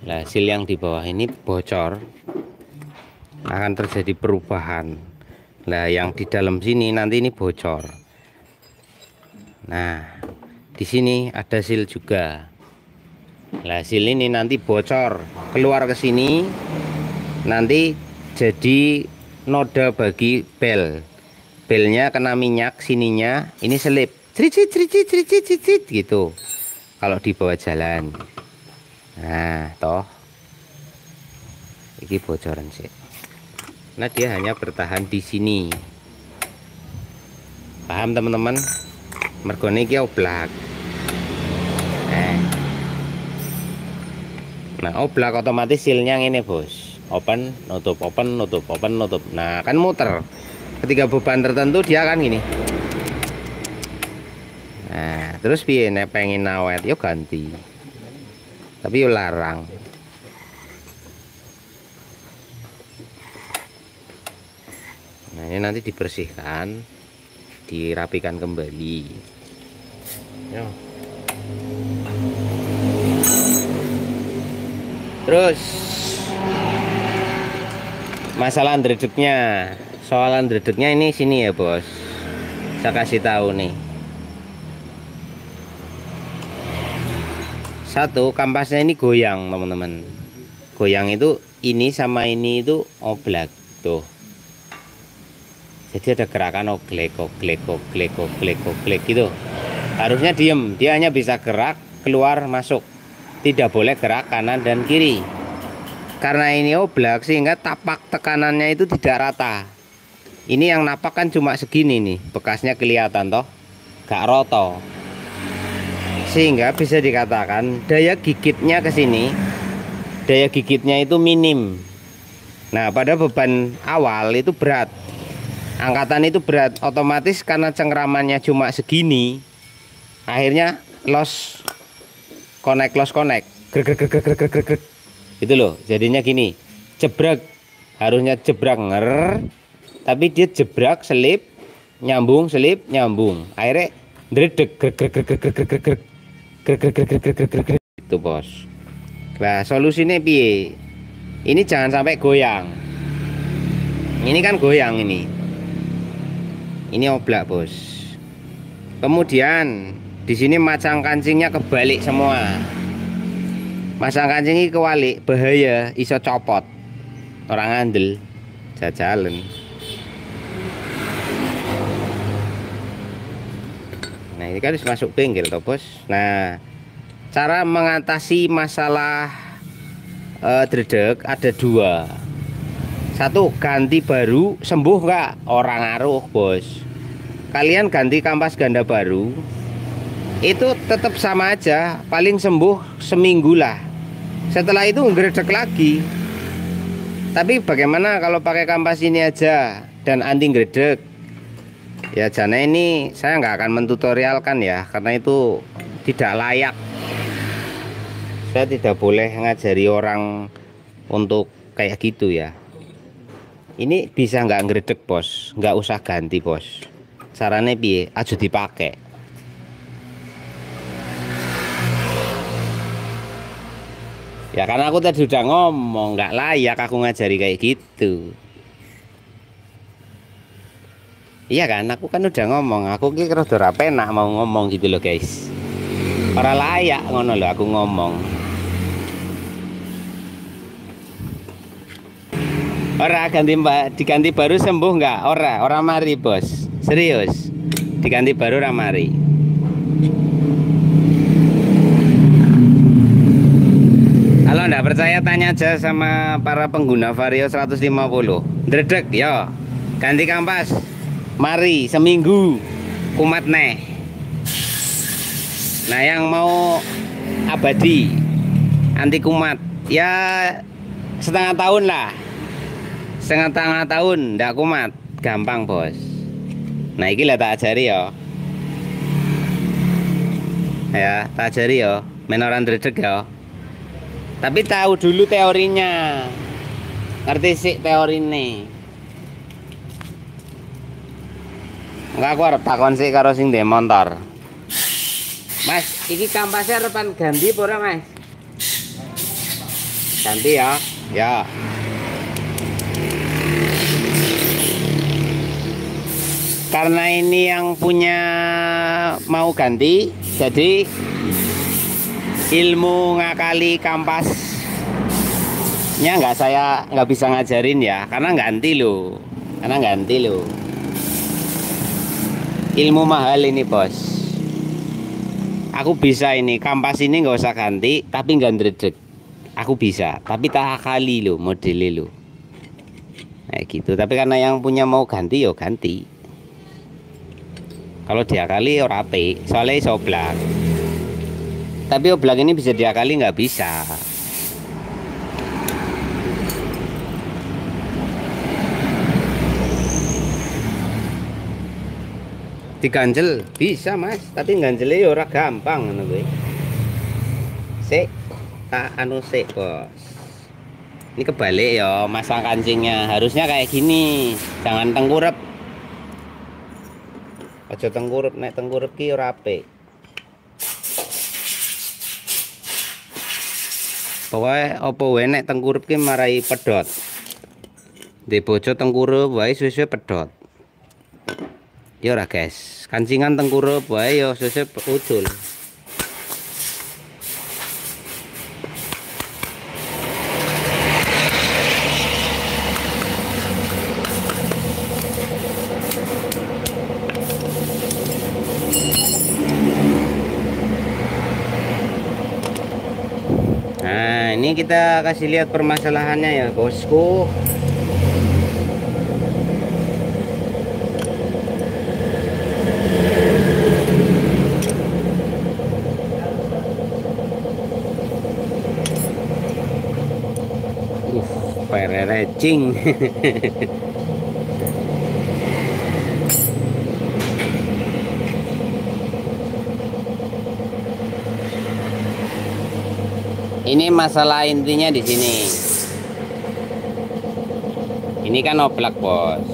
Nah sil yang di bawah ini bocor, akan terjadi perubahan. Nah yang di dalam sini nanti ini bocor. Nah di sini ada sil juga. Nah sil ini nanti bocor keluar ke sini, nanti jadi noda bagi bel. Belnya kena minyak sininya, ini selip crit gitu kalau dibawa jalan. Nah toh ini bocoran sih. Nah dia hanya bertahan di sini. Paham teman-teman? Mergone iki oblak. Nah oblak otomatis silnya ini bos. Open, nutup, open, nutup, open, nutup. Nah kan muter. Ketika beban tertentu dia akan gini. Nah terus piye nek pengen awet yo ganti. Tapi yo larang. Nah ini nanti dibersihkan, dirapikan kembali. Yo. Terus masalah dredegnya, soalan dredegnya ini sini ya bos. Saya kasih tahu nih. Satu, kampasnya ini goyang teman-teman. Goyang itu ini sama ini itu oblak tuh. Jadi ada gerakan oglek gitu. Harusnya diem, dia hanya bisa gerak keluar masuk, tidak boleh gerak kanan dan kiri. Karena ini oblak sehingga tapak tekanannya itu tidak rata. Ini yang napak kan cuma segini nih, bekasnya kelihatan toh, gak roto. Sehingga bisa dikatakan daya gigitnya ke sini, daya gigitnya itu minim. Nah, pada beban awal itu berat. Angkatan itu berat, otomatis karena cengkramannya cuma segini, akhirnya loss connect. Grek. Itu loh, jadinya gini. Jebrak, harusnya jebrak nger, tapi dia jebrak selip nyambung, selip nyambung, akhirnya dredeg grek itu bos. Nah, solusinya piye? Ini jangan sampai goyang. Ini kan goyang ini. Ini oblak bos. Kemudian di sini masang kancingnya kebalik semua. Masang kancingnya kewalik bahaya, iso copot. Orang andel jajalan. Nah, ini kan harus masuk pinggir toh bos. Nah, cara mengatasi masalah dredeg ada dua. Satu, ganti baru, sembuh nggak? Orang ngaruh bos. Kalian ganti kampas ganda baru, itu tetap sama aja, paling sembuh seminggu lah. Setelah itu ngedredeg lagi. Tapi bagaimana kalau pakai kampas ini aja dan anti ngedredeg? Ya jana ini saya nggak akan mentutorialkan ya, karena itu tidak layak. Saya tidak boleh ngajari orang untuk kayak gitu ya. Ini bisa nggak ngedredeg bos, nggak usah ganti bos. Caranya piye? Aja dipakai. Ya karena aku tadi udah ngomong nggak layak aku ngajari kayak gitu. Iya kan, aku kan udah ngomong, aku kira udah penak mau ngomong gitu loh guys. Ora layak ngono loh aku ngomong. Ora diganti baru sembuh nggak? Ora mari bos. Serius. Diganti baru ora mari. Kalau nggak percaya tanya aja sama para pengguna Vario 150. Dredeg yo. Ganti kampas. Mari seminggu kumat neh. Nah, yang mau abadi anti kumat ya setengah tahun lah. Setengah tahun ndak kumat, gampang bos. Nah, iki lah tak ajari ya. Ya, tak ajari ya, menoran dredeg ya. Tapi tahu dulu teorinya. Ngerti sih teorine. Enggak, aku arep takon sih karo sing ndek motor. Mas, iki kampasnya repan ganti apa ora, Mas? Ganti ya. Ya. Karena ini yang punya mau ganti, jadi ilmu ngakali kampasnya nggak bisa ngajarin ya, karena ganti loh, ilmu mahal ini bos. Aku bisa ini kampas ini nggak usah ganti, tapi nggak dredeg. Aku bisa, tapi tak akali loh modelnya loh, kayak gitu. Tapi karena yang punya mau ganti yo ganti. Kalau diakali ora apik, soalnya iso oblak. Tapi oblak ini bisa diakali nggak bisa. Diganjel bisa mas, tapi ganjelnya ya ora gampang ngono kuwi. Sik, tak anu sik bos. Ini kebalik ya masang kancingnya, harusnya kayak gini, jangan tengkurep. Aja tengkurep, nek tengkurep ki ora apik. Pokoke apa wae nek tengkurep ki marai pedhot. Di bojo tengkurep wae suwe-suwe pedhot. Ya ora guys, kancingan tengkurep wae ya suwe-suwe udul. ini kita kasih lihat permasalahannya ya bosku. Pererecing. Ini masalah intinya di sini. Ini kan oblak bos.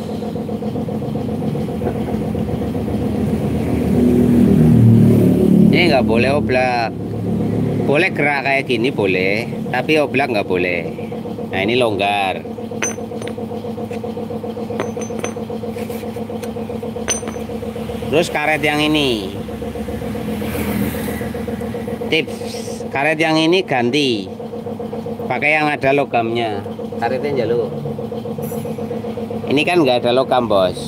Ini nggak boleh oblak. Boleh gerak kayak gini boleh, tapi oblak nggak boleh. Nah ini longgar. Terus karet yang ini, tips, karet yang ini ganti, pakai yang ada logamnya. Karetnya jalur. Ini kan nggak ada logam bos.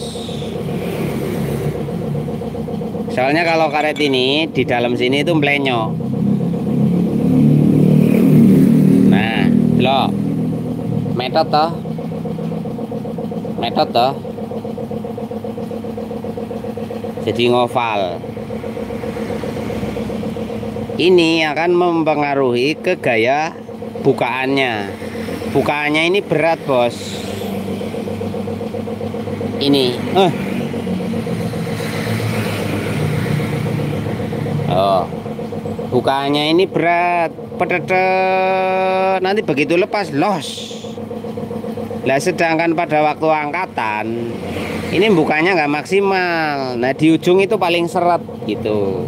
Soalnya kalau karet ini di dalam sini itu melenyok. Nah, loh, metode toh, metode toh. Jadi ngoval. Ini akan mempengaruhi ke gaya bukaannya. Bukaannya ini berat bos. Ini oh, bukaannya ini berat, pedetet. Nanti begitu lepas los. Lah sedangkan pada waktu angkatan ini bukanya nggak maksimal. Nah di ujung itu paling seret gitu.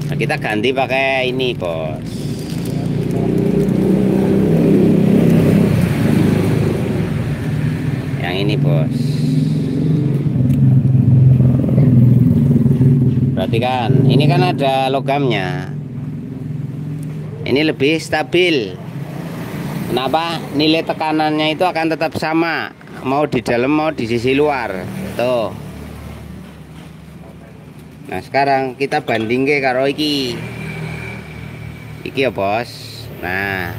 Nah, kita ganti pakai ini bos. Yang ini bos. Perhatikan, ini kan ada logamnya. Ini lebih stabil. Kenapa? Nilai tekanannya itu akan tetap sama, mau di dalam mau di sisi luar. Tuh. Nah sekarang kita banding ke karo iki. Iki ya bos. Nah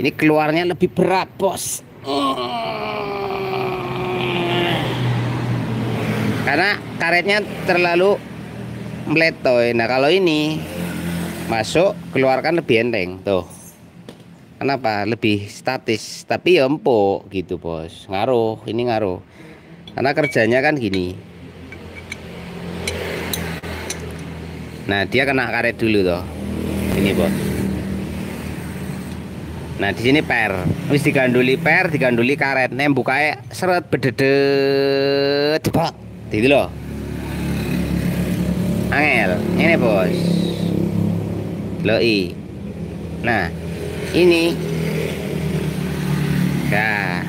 ini keluarnya lebih berat bos. Karena karetnya terlalu meletoy. Nah kalau ini masuk keluarkan lebih enteng tuh. Kenapa? Lebih statis. Tapi ya empuk gitu bos. Ngaruh, ini ngaruh. Karena kerjanya kan gini. Nah dia kena karet dulu tuh. Ini bos. Nah di sini per. Habis diganduli per, diganduli karet. Nembuk kayak seret bededet jebak. Gitu loh. Angel, ini bos. Loi. Nah, ini. Nah.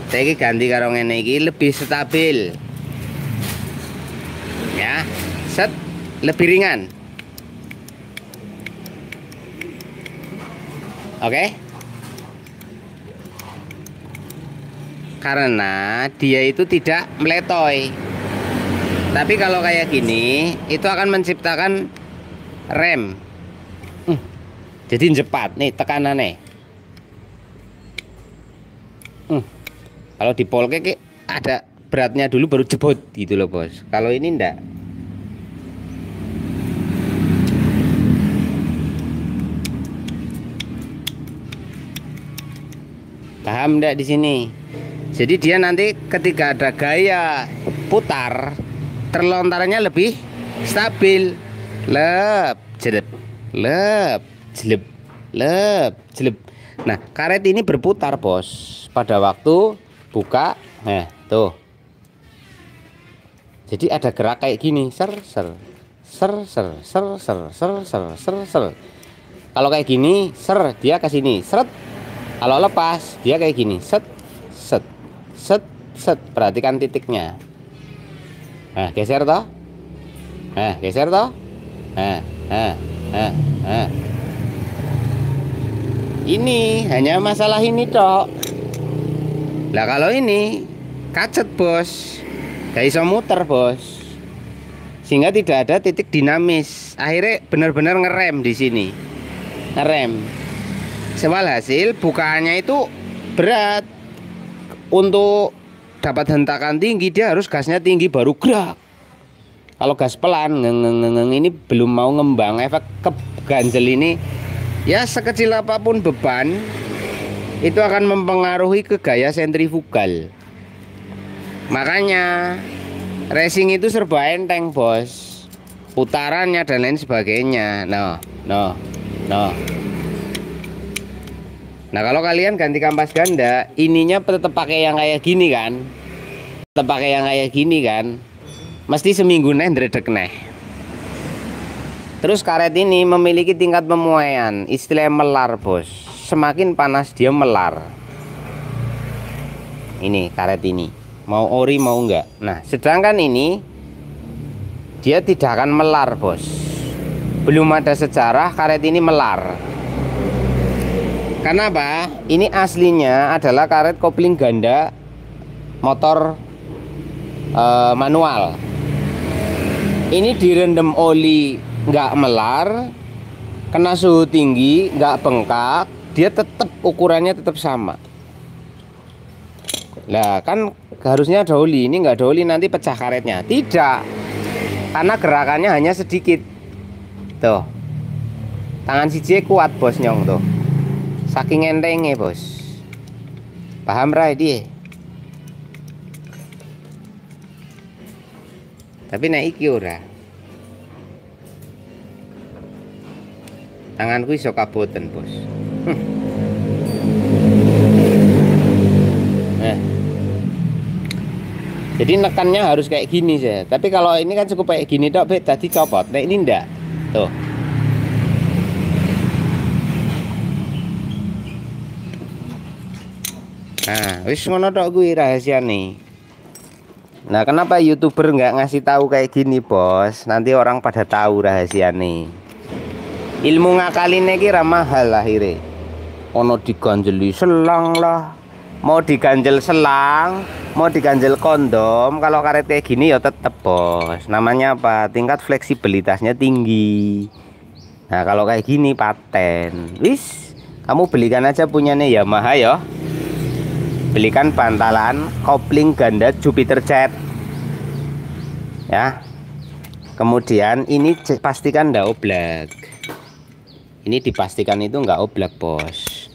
Saya ganti karo ngene iki lebih stabil. Ya, set lebih ringan. Oke. Karena dia itu tidak meletoy. Tapi kalau kayak gini itu akan menciptakan rem. Jadi cepat nih tekanannya. Kalau di polke ada beratnya dulu baru jebot gitu loh bos. Kalau ini enggak. Paham enggak di sini? Jadi dia nanti ketika ada gaya putar, terlontarannya lebih stabil. Lep, jelep, lep, jelep, lep, jelep. Nah, karet ini berputar, bos. Pada waktu buka, nah, tuh. Jadi ada gerak kayak gini, ser, ser, ser, ser, ser, ser, ser, ser, ser, ser. Kalau kayak gini, ser, dia ke sini, seret. Kalau lepas, dia kayak gini, set, set. Set, set, perhatikan titiknya. Nah, geser toh. Nah, geser toh. Nah. Ini hanya masalah ini tok. Lah kalau ini kacet bos, gak iso muter bos, sehingga tidak ada titik dinamis. Akhirnya benar-benar ngerem di sini, ngerem. Hasil bukaannya itu berat. Untuk dapat hentakan tinggi dia harus gasnya tinggi baru gerak. Kalau gas pelan ngeng ini belum mau ngembang. Efek keganjel ini ya sekecil apapun beban itu akan mempengaruhi ke gaya sentrifugal. Makanya racing itu serba enteng bos, putarannya dan lain sebagainya. Nah kalau kalian ganti kampas ganda, ininya tetap pakai yang kayak gini kan, mesti seminggu neh ndredeg neh. Terus karet ini memiliki tingkat pemuaian, istilahnya melar bos. Semakin panas dia melar. Ini karet ini, mau ori mau enggak. Nah sedangkan ini dia tidak akan melar bos. Belum ada sejarah karet ini melar. Kenapa? Ini aslinya adalah karet kopling ganda motor manual. Ini direndam oli nggak melar, kena suhu tinggi nggak bengkak, dia tetap ukurannya tetap sama. Lah kan harusnya ada oli, ini nggak ada oli nanti pecah karetnya. Tidak, karena gerakannya hanya sedikit. Tuh, tangan siji kuat bos nyong tuh, saking entengnya bos. Paham ra dia? Tapi nek iki ora. Tanganku iso kaboten, bos. Nah. Jadi nekannya harus kayak gini sih. Tapi kalau ini kan cukup kayak gini tok, tadi copot. Nah ini ndak. Tuh. Nah, wis ngono tok kuwi rahasiane. Nah, kenapa YouTuber nggak ngasih tahu kayak gini, bos? Nanti orang pada tahu rahasiane. Ilmu ngakaline ki ra mahal akhire. Ono diganjeli selang lah. Mau diganjel selang, mau diganjel kondom, kalau karet kayak gini ya tetep, bos. Namanya apa? Tingkat fleksibilitasnya tinggi. Nah, kalau kayak gini paten. Wis, kamu belikan aja punyanya Yamaha ya. Belikan bantalan kopling ganda Jupiter Jet ya. Kemudian ini pastikan ndak oblak. Ini dipastikan itu nggak oblak, bos.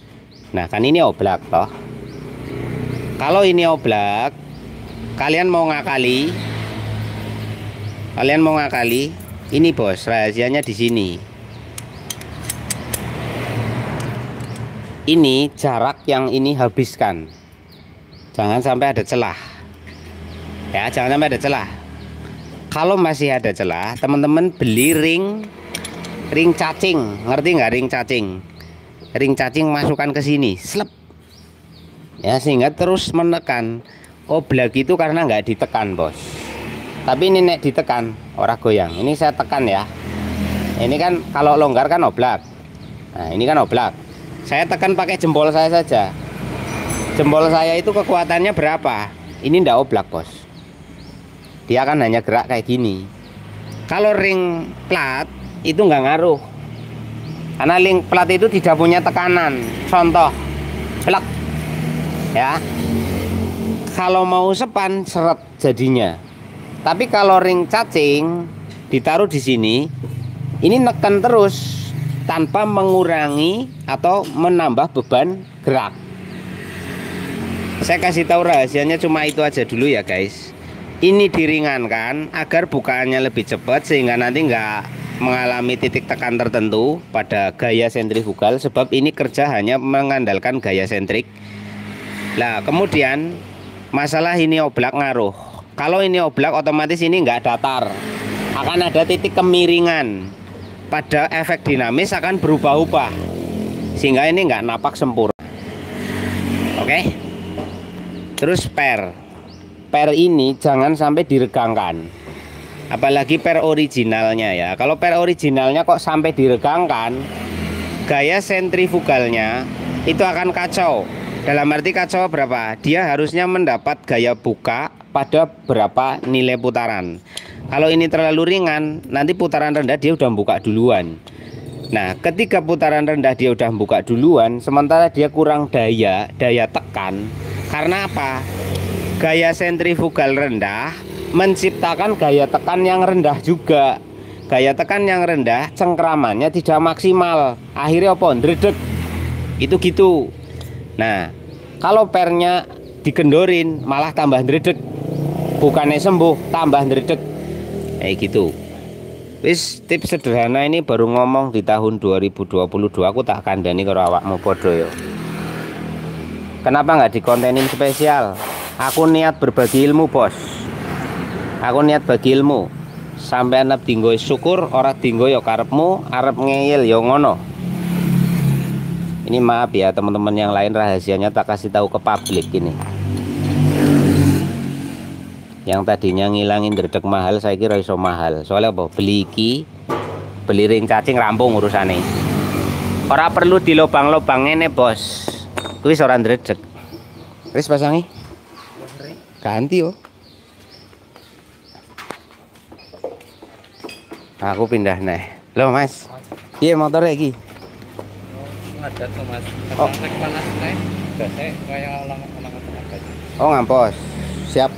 Nah kan ini oblak toh. Kalau ini oblak, kalian mau ngakali, ini bos, rahasianya di sini. Ini jarak yang ini habiskan. Jangan sampai ada celah. Ya, jangan sampai ada celah. Kalau masih ada celah, teman-teman beli ring cacing. Ngerti nggak ring cacing? Ring cacing masukkan ke sini, slep. Ya, sehingga terus menekan. Oblak itu karena nggak ditekan, bos. Tapi ini nek ditekan, ora goyang. Ini saya tekan ya. Ini kan kalau longgar kan oblak. Nah, ini kan oblak. Saya tekan pakai jempol saya saja. Jempol saya itu kekuatannya berapa? Ini ndak oblak, bos. Dia akan hanya gerak kayak gini. Kalau ring plat itu nggak ngaruh, karena ring plat itu tidak punya tekanan. Contoh, plak, ya. Kalau mau sepan seret jadinya. Tapi kalau ring cacing ditaruh di sini, ini neken terus tanpa mengurangi atau menambah beban gerak. Saya kasih tahu rahasianya cuma itu aja dulu ya guys. Ini diringankan agar bukaannya lebih cepat sehingga nanti nggak mengalami titik tekan tertentu pada gaya sentrifugal, sebab ini kerja hanya mengandalkan gaya sentrik. Nah kemudian masalah ini oblak ngaruh. Kalau ini oblak otomatis ini nggak datar, akan ada titik kemiringan. Pada efek dinamis akan berubah-ubah sehingga ini nggak napak sempurna. Oke. Terus per ini jangan sampai diregangkan, apalagi per originalnya ya. Kalau per originalnya kok sampai diregangkan, gaya sentrifugalnya itu akan kacau. Dalam arti kacau berapa? Dia harusnya mendapat gaya buka pada berapa nilai putaran. Kalau ini terlalu ringan, nanti putaran rendah dia udah buka duluan. Nah, ketika putaran rendah dia udah buka duluan, sementara dia kurang daya tekan. Karena apa? Gaya sentrifugal rendah menciptakan gaya tekan yang rendah juga. Gaya tekan yang rendah, cengkramannya tidak maksimal. Akhirnya apa? Ndredeg. Itu gitu. Nah, kalau pernya digendorin malah tambah ndredeg. Bukannya sembuh, tambah ndredeg. Kayak gitu. Wis tips sederhana ini baru ngomong di tahun 2022 aku tak kandani karo awakmu podo yo. Kenapa nggak dikontenin spesial? Aku niat berbagi ilmu, bos. Aku niat bagi ilmu. Sampai anak dinggo syukur, ora dinggo yo karepmu, arep ngeyel yo ngono. Ini maaf ya teman-teman yang lain, rahasianya tak kasih tahu ke publik ini. Yang tadinya ngilangin ndredeg mahal, saya kira iso mahal. Soalnya apa? Beli iki, beli ring cacing rampung urusane. Ora perlu dilobang-lobang ngene, bos. Kuwi ora ndredeg. Wis pasangi. Ganti yo. Aku pindah neh. Loh, Mas. Piye motornya iki? Ngadat tuh Mas. Oh. Nek panas nek, biasanya kayak orang tenaga. Oh, ngampos. Siap.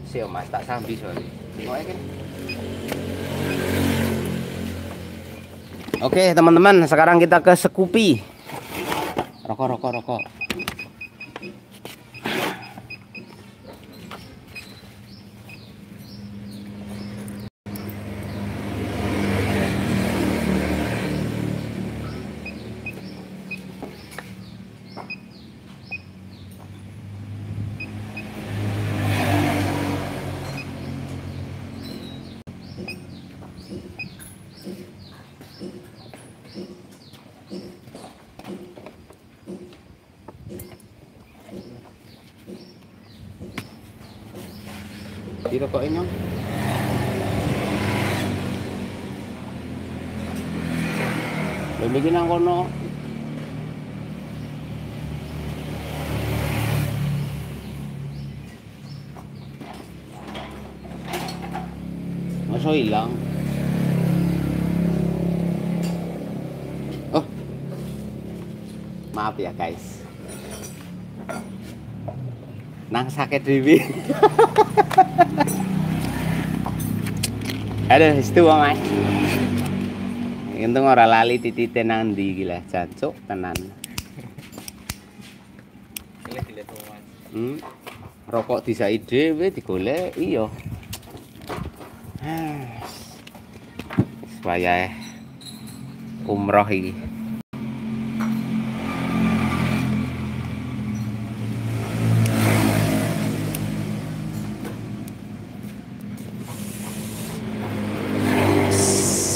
Siap, Mas, tak sambi soalnya. Oke, teman-teman, sekarang kita ke Scoopy. Rokok. Di rokok ini. Bikin nang kono. Masa hilang? Oh, maaf ya guys. Nang sakit dewi. Aduh, itu Mas. Untung ora lali titite nang ndi iki lah, jancuk tenan. Dilihat tuh Mas. Rokok disai dhewe digolek iya. Supaya umroh iki.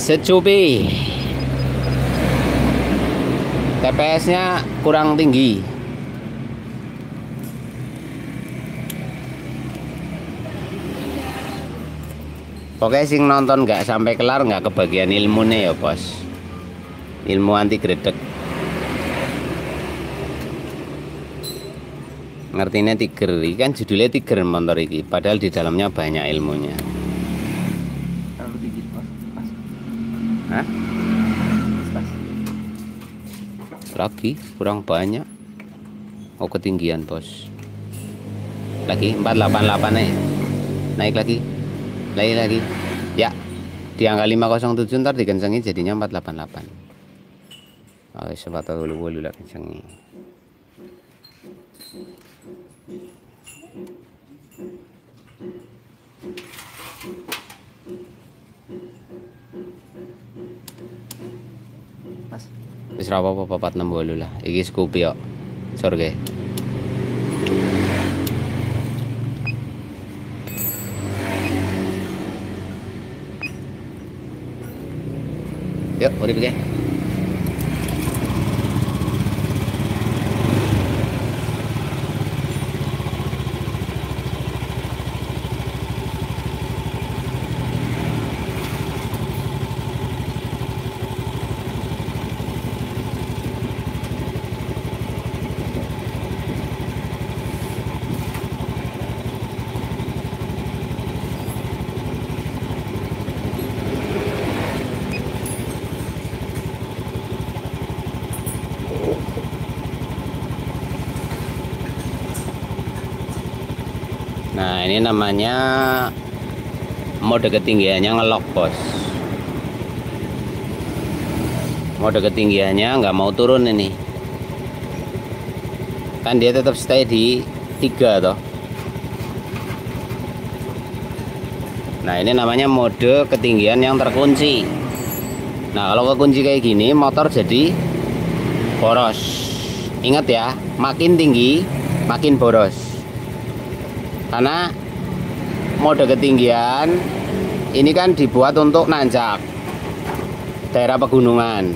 Secupi. TPS-nya kurang tinggi. Pokoknya sing nonton nggak sampai kelar nggak kebagian ilmunya ya bos. Ilmu anti gredeg. Ngertinya tiger, ini kan judulnya tiger motor ini. Padahal di dalamnya banyak ilmunya. Hah? Lagi kurang banyak. Oh ketinggian bos. Lagi 488 nih. Naik lagi. Lagi. Ya. Di angka 507 ntar dikencengi jadinya 488. Oh sepatu dulu lah kencengi. Wis ra apa-apa 468 lah. Iki Scoopy kok. Sorge. Yuk, urip iki. Nah, ini namanya mode ketinggiannya ngelok, bos. Mode ketinggiannya nggak mau turun ini. Kan dia tetap stay di 3 toh. Nah, ini namanya mode ketinggian yang terkunci. Nah, kalau kekunci kayak gini, motor jadi boros. Ingat ya, makin tinggi makin boros. Karena mode ketinggian ini kan dibuat untuk nanjak daerah pegunungan.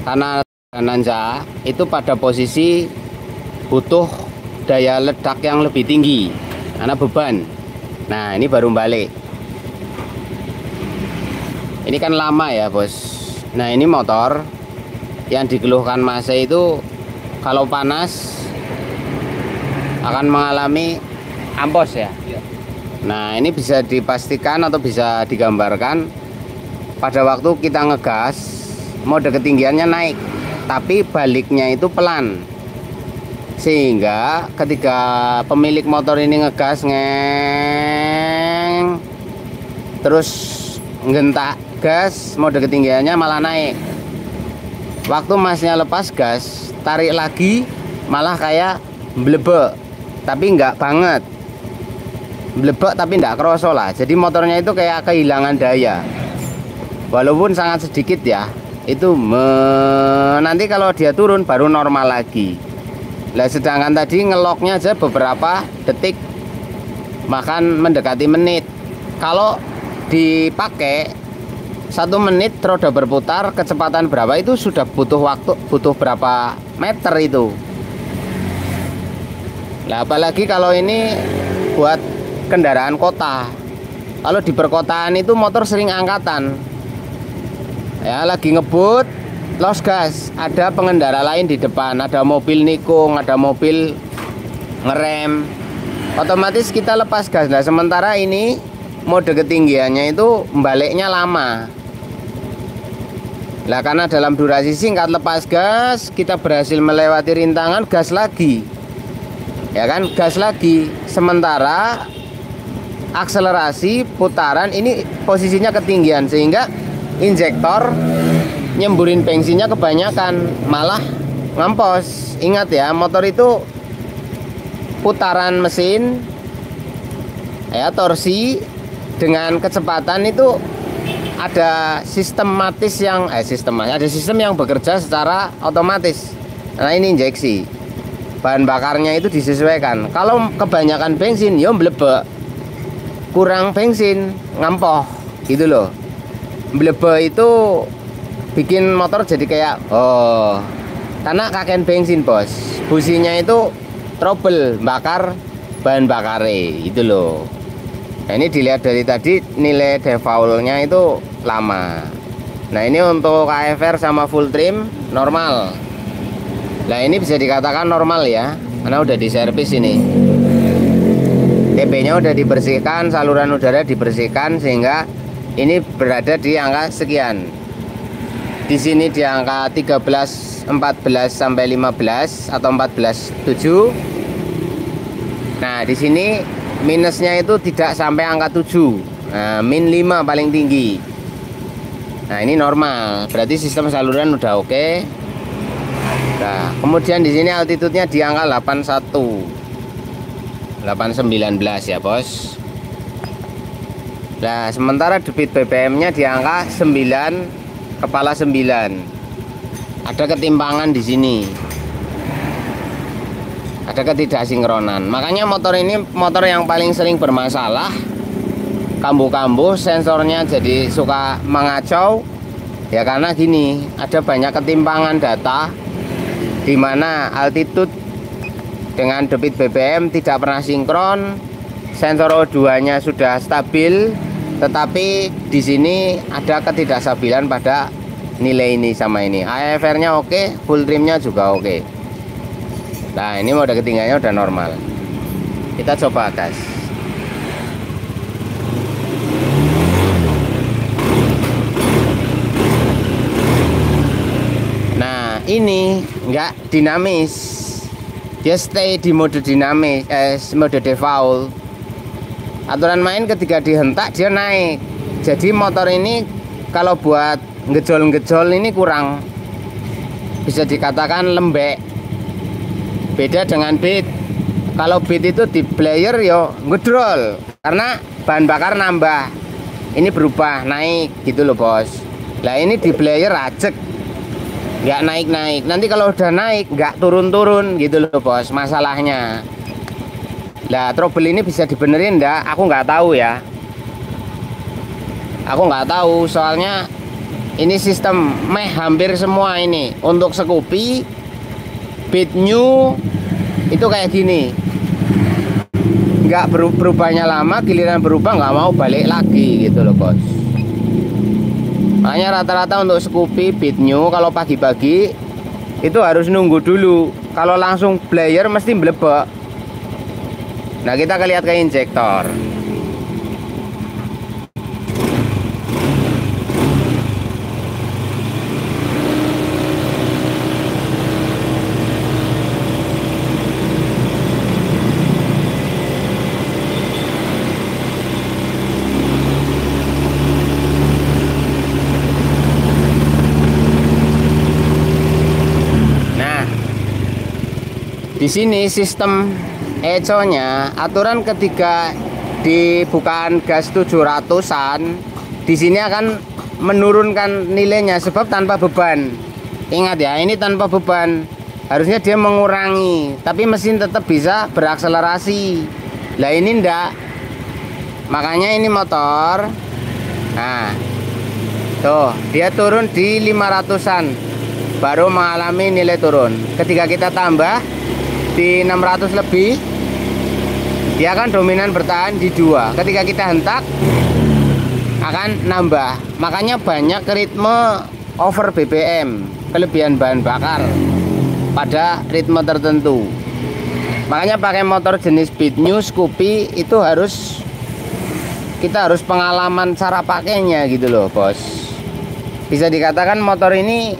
Karena nanjak itu pada posisi butuh daya ledak yang lebih tinggi karena beban. Nah, ini baru balik. Ini kan lama ya, bos. Nah, ini motor yang dikeluhkan Mas itu kalau panas akan mengalami ampos ya. Nah, ini bisa dipastikan atau bisa digambarkan pada waktu kita ngegas, mode ketinggiannya naik, tapi baliknya itu pelan. Sehingga ketika pemilik motor ini ngegas ngeng, terus ngentak gas, mode ketinggiannya malah naik. Waktu Masnya lepas gas, tarik lagi malah kayak blebek, tapi nggak banget. Blebek tapi nggak kerasa lah. Jadi motornya itu kayak kehilangan daya. Walaupun sangat sedikit ya. Itu nanti kalau dia turun baru normal lagi. Lah sedangkan tadi ngeloknya aja beberapa detik, bahkan mendekati menit. Kalau dipakai 1 menit roda berputar kecepatan berapa itu sudah butuh waktu, butuh berapa meter itu. Nah, apalagi kalau ini buat kendaraan kota. Kalau di perkotaan itu motor sering angkatan. Ya, lagi ngebut, los gas, ada pengendara lain di depan, ada mobil nikung, ada mobil ngerem. Otomatis kita lepas gas. Nah, sementara ini mode ketinggiannya itu baliknya lama. Nah, karena dalam durasi singkat lepas gas, kita berhasil melewati rintangan, gas lagi. Ya kan, gas lagi. Sementara akselerasi putaran ini posisinya ketinggian sehingga injektor nyemburin bensinnya kebanyakan, malah ngampos. Ingat ya, motor itu putaran mesin ya, torsi dengan kecepatan itu ada sistematis yang ada sistem yang bekerja secara otomatis. Nah, ini injeksi bahan bakarnya itu disesuaikan. Kalau kebanyakan bensin ya blebek, kurang bensin ngampoh gitu loh. Blebek itu bikin motor jadi kayak karena kakek bensin, bos. Businya itu trouble bakar bahan bakare itu loh. Nah, ini dilihat dari tadi nilai defaultnya itu lama. Nah, ini untuk AFR sama full trim normal. Nah, ini bisa dikatakan normal ya, karena udah diservis ini. TP-nya udah dibersihkan, saluran udara dibersihkan sehingga ini berada di angka sekian. Di sini di angka 13, 14 sampai 15 atau 14,7. Nah, di sini minusnya itu tidak sampai angka 7. Nah, min 5 paling tinggi. Nah, ini normal. Berarti sistem saluran udah oke. Nah, kemudian di sini altitude-nya di angka 81. 819 ya, bos. Nah, sementara debit BBM-nya di angka 9, kepala 9. Ada ketimpangan di sini. Ada ketidaksinkronan. Makanya motor ini motor yang paling sering bermasalah. Kambuh-kambuh, sensornya jadi suka mengacau. Ya karena gini, ada banyak ketimpangan data di mana altitude dengan debit BBM tidak pernah sinkron, sensor O2-nya sudah stabil, tetapi di sini ada ketidakstabilan pada nilai ini sama ini. AFR-nya oke, full trimnya juga oke. Nah, ini mode ketinggiannya udah normal. Kita coba gas. Nah, ini enggak dinamis. Dia stay di mode dinamis, mode default. Aturan main ketika dihentak dia naik. Jadi motor ini kalau buat ngejol-ngejol ini kurang, bisa dikatakan lembek. Beda dengan Beat. Kalau Beat itu di player yo ngedrol karena bahan bakar nambah. Ini berubah naik gitu loh bos. Lah ini di player ajek, nggak naik-naik. Nanti kalau udah naik nggak turun-turun gitu loh bos masalahnya. Lah trouble ini bisa dibenerin enggak? Aku nggak tahu ya. Aku nggak tahu soalnya ini sistem hampir semua ini. Untuk Scoopy Beat New itu kayak gini, nggak berubahnya lama, giliran berubah nggak mau balik lagi gitu loh bos. Makanya rata-rata untuk Scoopy Beat New kalau pagi-pagi itu harus nunggu dulu. Kalau langsung player mesti blebek. Nah kita lihat ke injektor. Di sini sistem econya aturan ketika dibukaan gas 700-an di sini akan menurunkan nilainya sebab tanpa beban. Ingat ya, ini tanpa beban. Harusnya dia mengurangi, tapi mesin tetap bisa berakselerasi. Lah ini ndak. Makanya ini motor. Nah, tuh, dia turun di 500-an baru mengalami nilai turun. Ketika kita tambah di 600 lebih, dia akan dominan bertahan di 2. Ketika kita hentak akan nambah. Makanya banyak ritme over BBM, kelebihan bahan bakar pada ritme tertentu. Makanya pakai motor jenis Beat New Scoopy itu kita harus pengalaman cara pakainya gitu loh bos. Bisa dikatakan motor ini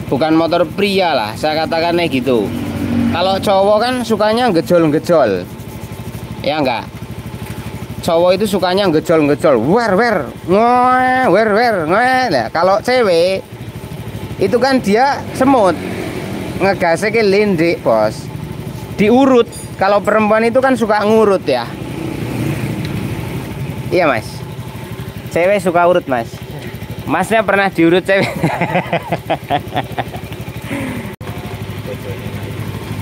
bukan motor pria lah, saya katakannya gitu. Kalau cowok kan sukanya ngejol-ngejol, ya enggak? Cowok itu sukanya ngejol-ngejol, wer. Nah, kalau cewek itu kan dia semut, ngegasnya ke lindik bos, diurut. Kalau perempuan itu kan suka ngurut ya. Iya mas, cewek suka urut mas. Masnya pernah diurut cewek?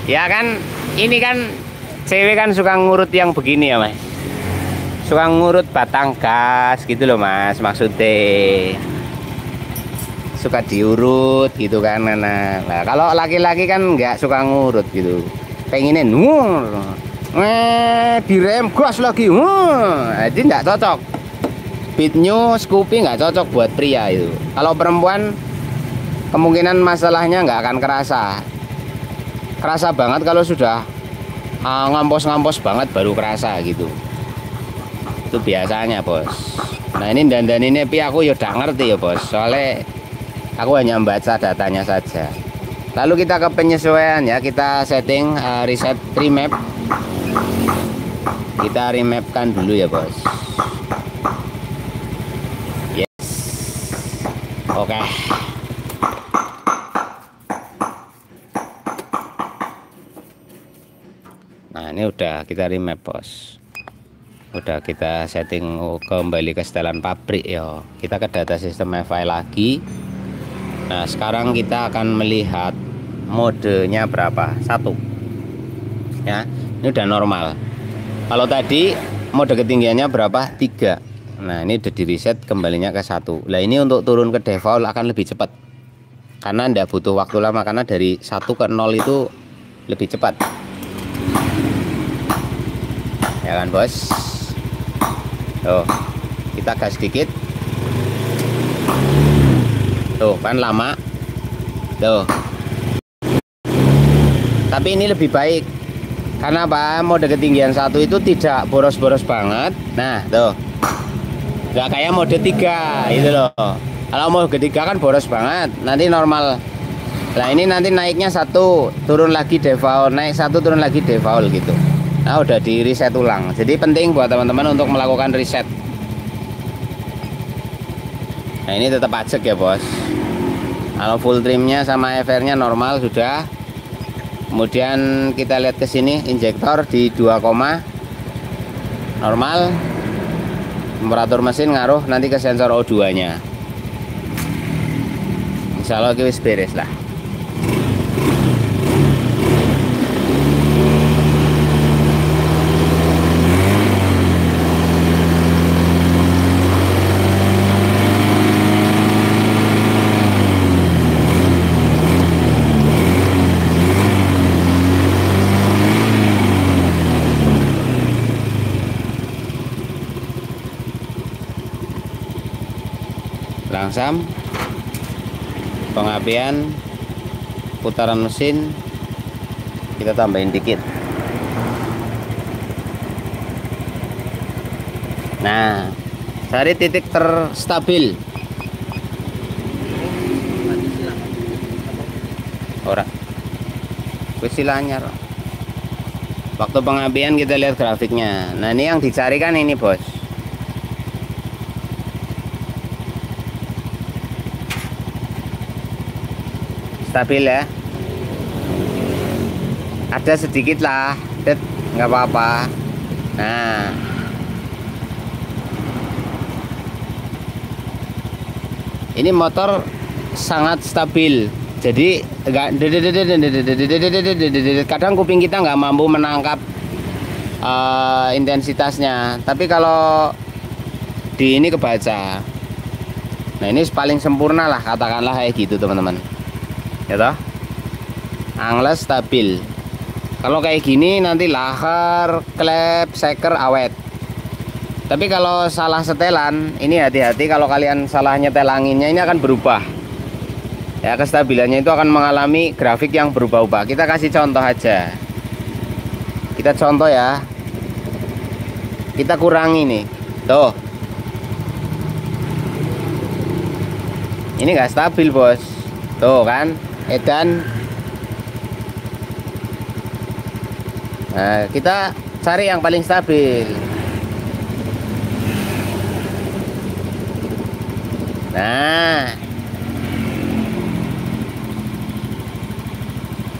Ya kan, ini kan cewek kan suka ngurut yang begini ya mas, suka ngurut batang gas gitu loh mas, maksudnya suka diurut gitu kan. Nah kalau laki-laki kan nggak suka ngurut gitu, pengennya direm gas lagi, jadi nggak cocok. Beat New Scoopy nggak cocok buat pria itu. Kalau perempuan kemungkinan masalahnya nggak akan kerasa banget. Kalau sudah ngampos banget baru kerasa gitu, itu biasanya bos. Nah ini dandaninnya aku ya udah ngerti ya bos, soalnya aku hanya membaca datanya saja. Lalu kita ke penyesuaian ya, kita setting reset remap. Kita remapkan dulu ya bos. Yes, oke. Nah ini udah kita remap bos, udah kita setting kembali ke setelan pabrik ya. Kita ke data sistem FI lagi. Nah sekarang kita akan melihat modenya berapa, 1 ya. Ini udah normal. Kalau tadi mode ketinggiannya berapa, 3. Nah ini udah di reset kembalinya ke 1. Nah ini untuk turun ke default akan lebih cepat karena ndak butuh waktu lama, karena dari 1 ke 0 itu lebih cepat ya kan bos. Tuh kita gas sedikit, tuh kan lama tuh, tapi ini lebih baik karena apa, mode ketinggian 1 itu tidak boros-boros banget. Nah tuh nggak kayak mode 3 itu loh. Kalau mode 3 kan boros banget, nanti normal. Nah ini nanti naiknya 1 turun lagi default, naik 1 turun lagi default gitu. Nah, udah di reset ulang. Jadi penting buat teman-teman untuk melakukan reset. Nah, ini tetap ajek ya, Bos. Kalau full trimnya sama FR-nya normal sudah. Kemudian kita lihat ke sini, injektor di 2, normal. Temperatur mesin ngaruh nanti ke sensor O2-nya. Insya Allah wis beres lah. Langsam pengapian, putaran mesin kita tambahin dikit. Nah, cari titik terstabil. Ora wis anyar. Waktu pengapian kita lihat grafiknya. Nah, ini yang dicari kan ini, Bos. Stabil ya, ada sedikit lah, nggak apa-apa. Nah, ini motor sangat stabil, jadi nggak kadang kuping kita nggak mampu menangkap intensitasnya, tapi kalau di ini kebaca. Nah, ini paling sempurna lah, katakanlah kayak gitu teman-teman. Ya toh, angles stabil. Kalau kayak gini nanti lahar, klep, seker awet. Tapi kalau salah setelan, ini hati-hati, kalau kalian salah nyetel anginnya ini akan berubah. Ya, kestabilannya itu akan mengalami grafik yang berubah-ubah. Kita kasih contoh aja. Kita contoh ya. Kita kurangi nih. Tuh. Ini nggak stabil, Bos. Tuh kan. Edan. Nah, kita cari yang paling stabil. Nah,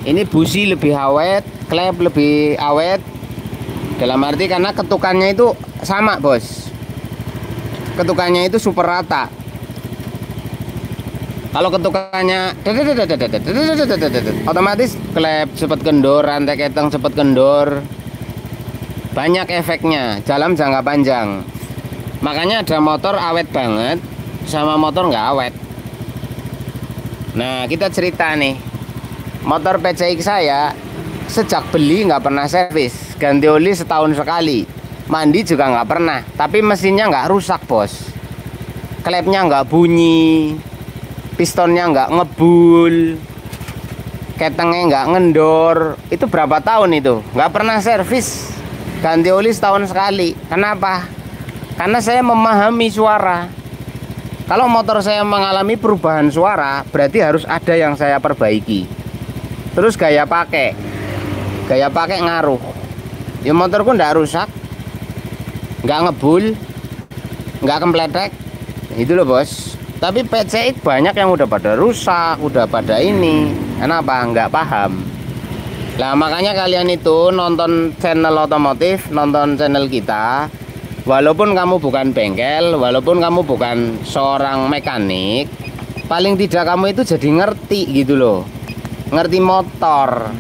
ini busi lebih awet, klep lebih awet. Dalam arti karena ketukannya itu sama, Bos. Ketukannya itu super rata. Kalau ketukannya otomatis klep cepat kendor, rantai keteng cepat kendor. Banyak efeknya dalam jangka panjang. Makanya ada motor awet banget sama motor nggak awet. Nah, kita cerita nih. Motor PCX saya sejak beli nggak pernah servis, ganti oli setahun sekali, mandi juga nggak pernah. Tapi mesinnya nggak rusak, Bos. Klepnya nggak bunyi, pistonnya nggak ngebul, ketengnya nggak ngendor. Itu berapa tahun itu? Nggak pernah servis, ganti oli setahun sekali. Kenapa? Karena saya memahami suara. Kalau motor saya mengalami perubahan suara, berarti harus ada yang saya perbaiki. Terus gaya pakai ngaruh. Ya, motorku nggak rusak, nggak ngebul, nggak kempletek. Itu loh, Bos. Tapi PCX banyak yang udah pada rusak, udah pada ini. Kenapa? Nggak paham. Nah, makanya kalian itu nonton channel otomotif, nonton channel kita. Walaupun kamu bukan bengkel, walaupun kamu bukan seorang mekanik, paling tidak kamu itu jadi ngerti gitu loh. Ngerti motor.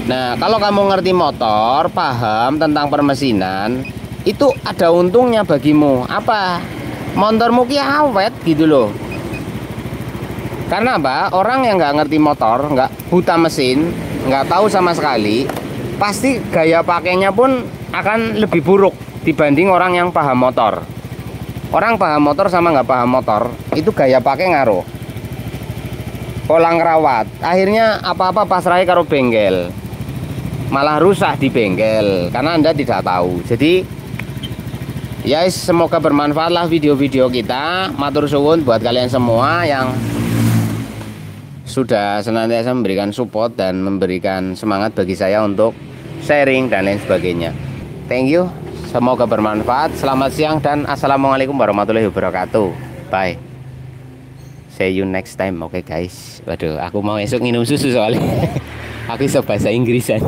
Nah, kalau kamu ngerti motor, paham tentang permesinan, itu ada untungnya bagimu. Apa? Motormu ki awet gitu loh. Karena apa? Orang yang nggak ngerti motor, nggak buta mesin, nggak tahu sama sekali, pasti gaya pakainya pun akan lebih buruk dibanding orang yang paham motor. Orang paham motor sama nggak paham motor, itu gaya pakai ngaruh. Pola ngerawat, akhirnya apa-apa pasrah karo bengkel, malah rusak di bengkel karena Anda tidak tahu. Jadi ya, semoga bermanfaatlah video-video kita. Matur suwun buat kalian semua yang sudah senantiasa memberikan support dan memberikan semangat bagi saya untuk sharing dan lain sebagainya. Thank you, semoga bermanfaat. Selamat siang dan assalamualaikum warahmatullahi wabarakatuh. Bye, see you next time. Oke guys, waduh aku mau esok minum susu soalnya aku bisa bahasa Inggrisan.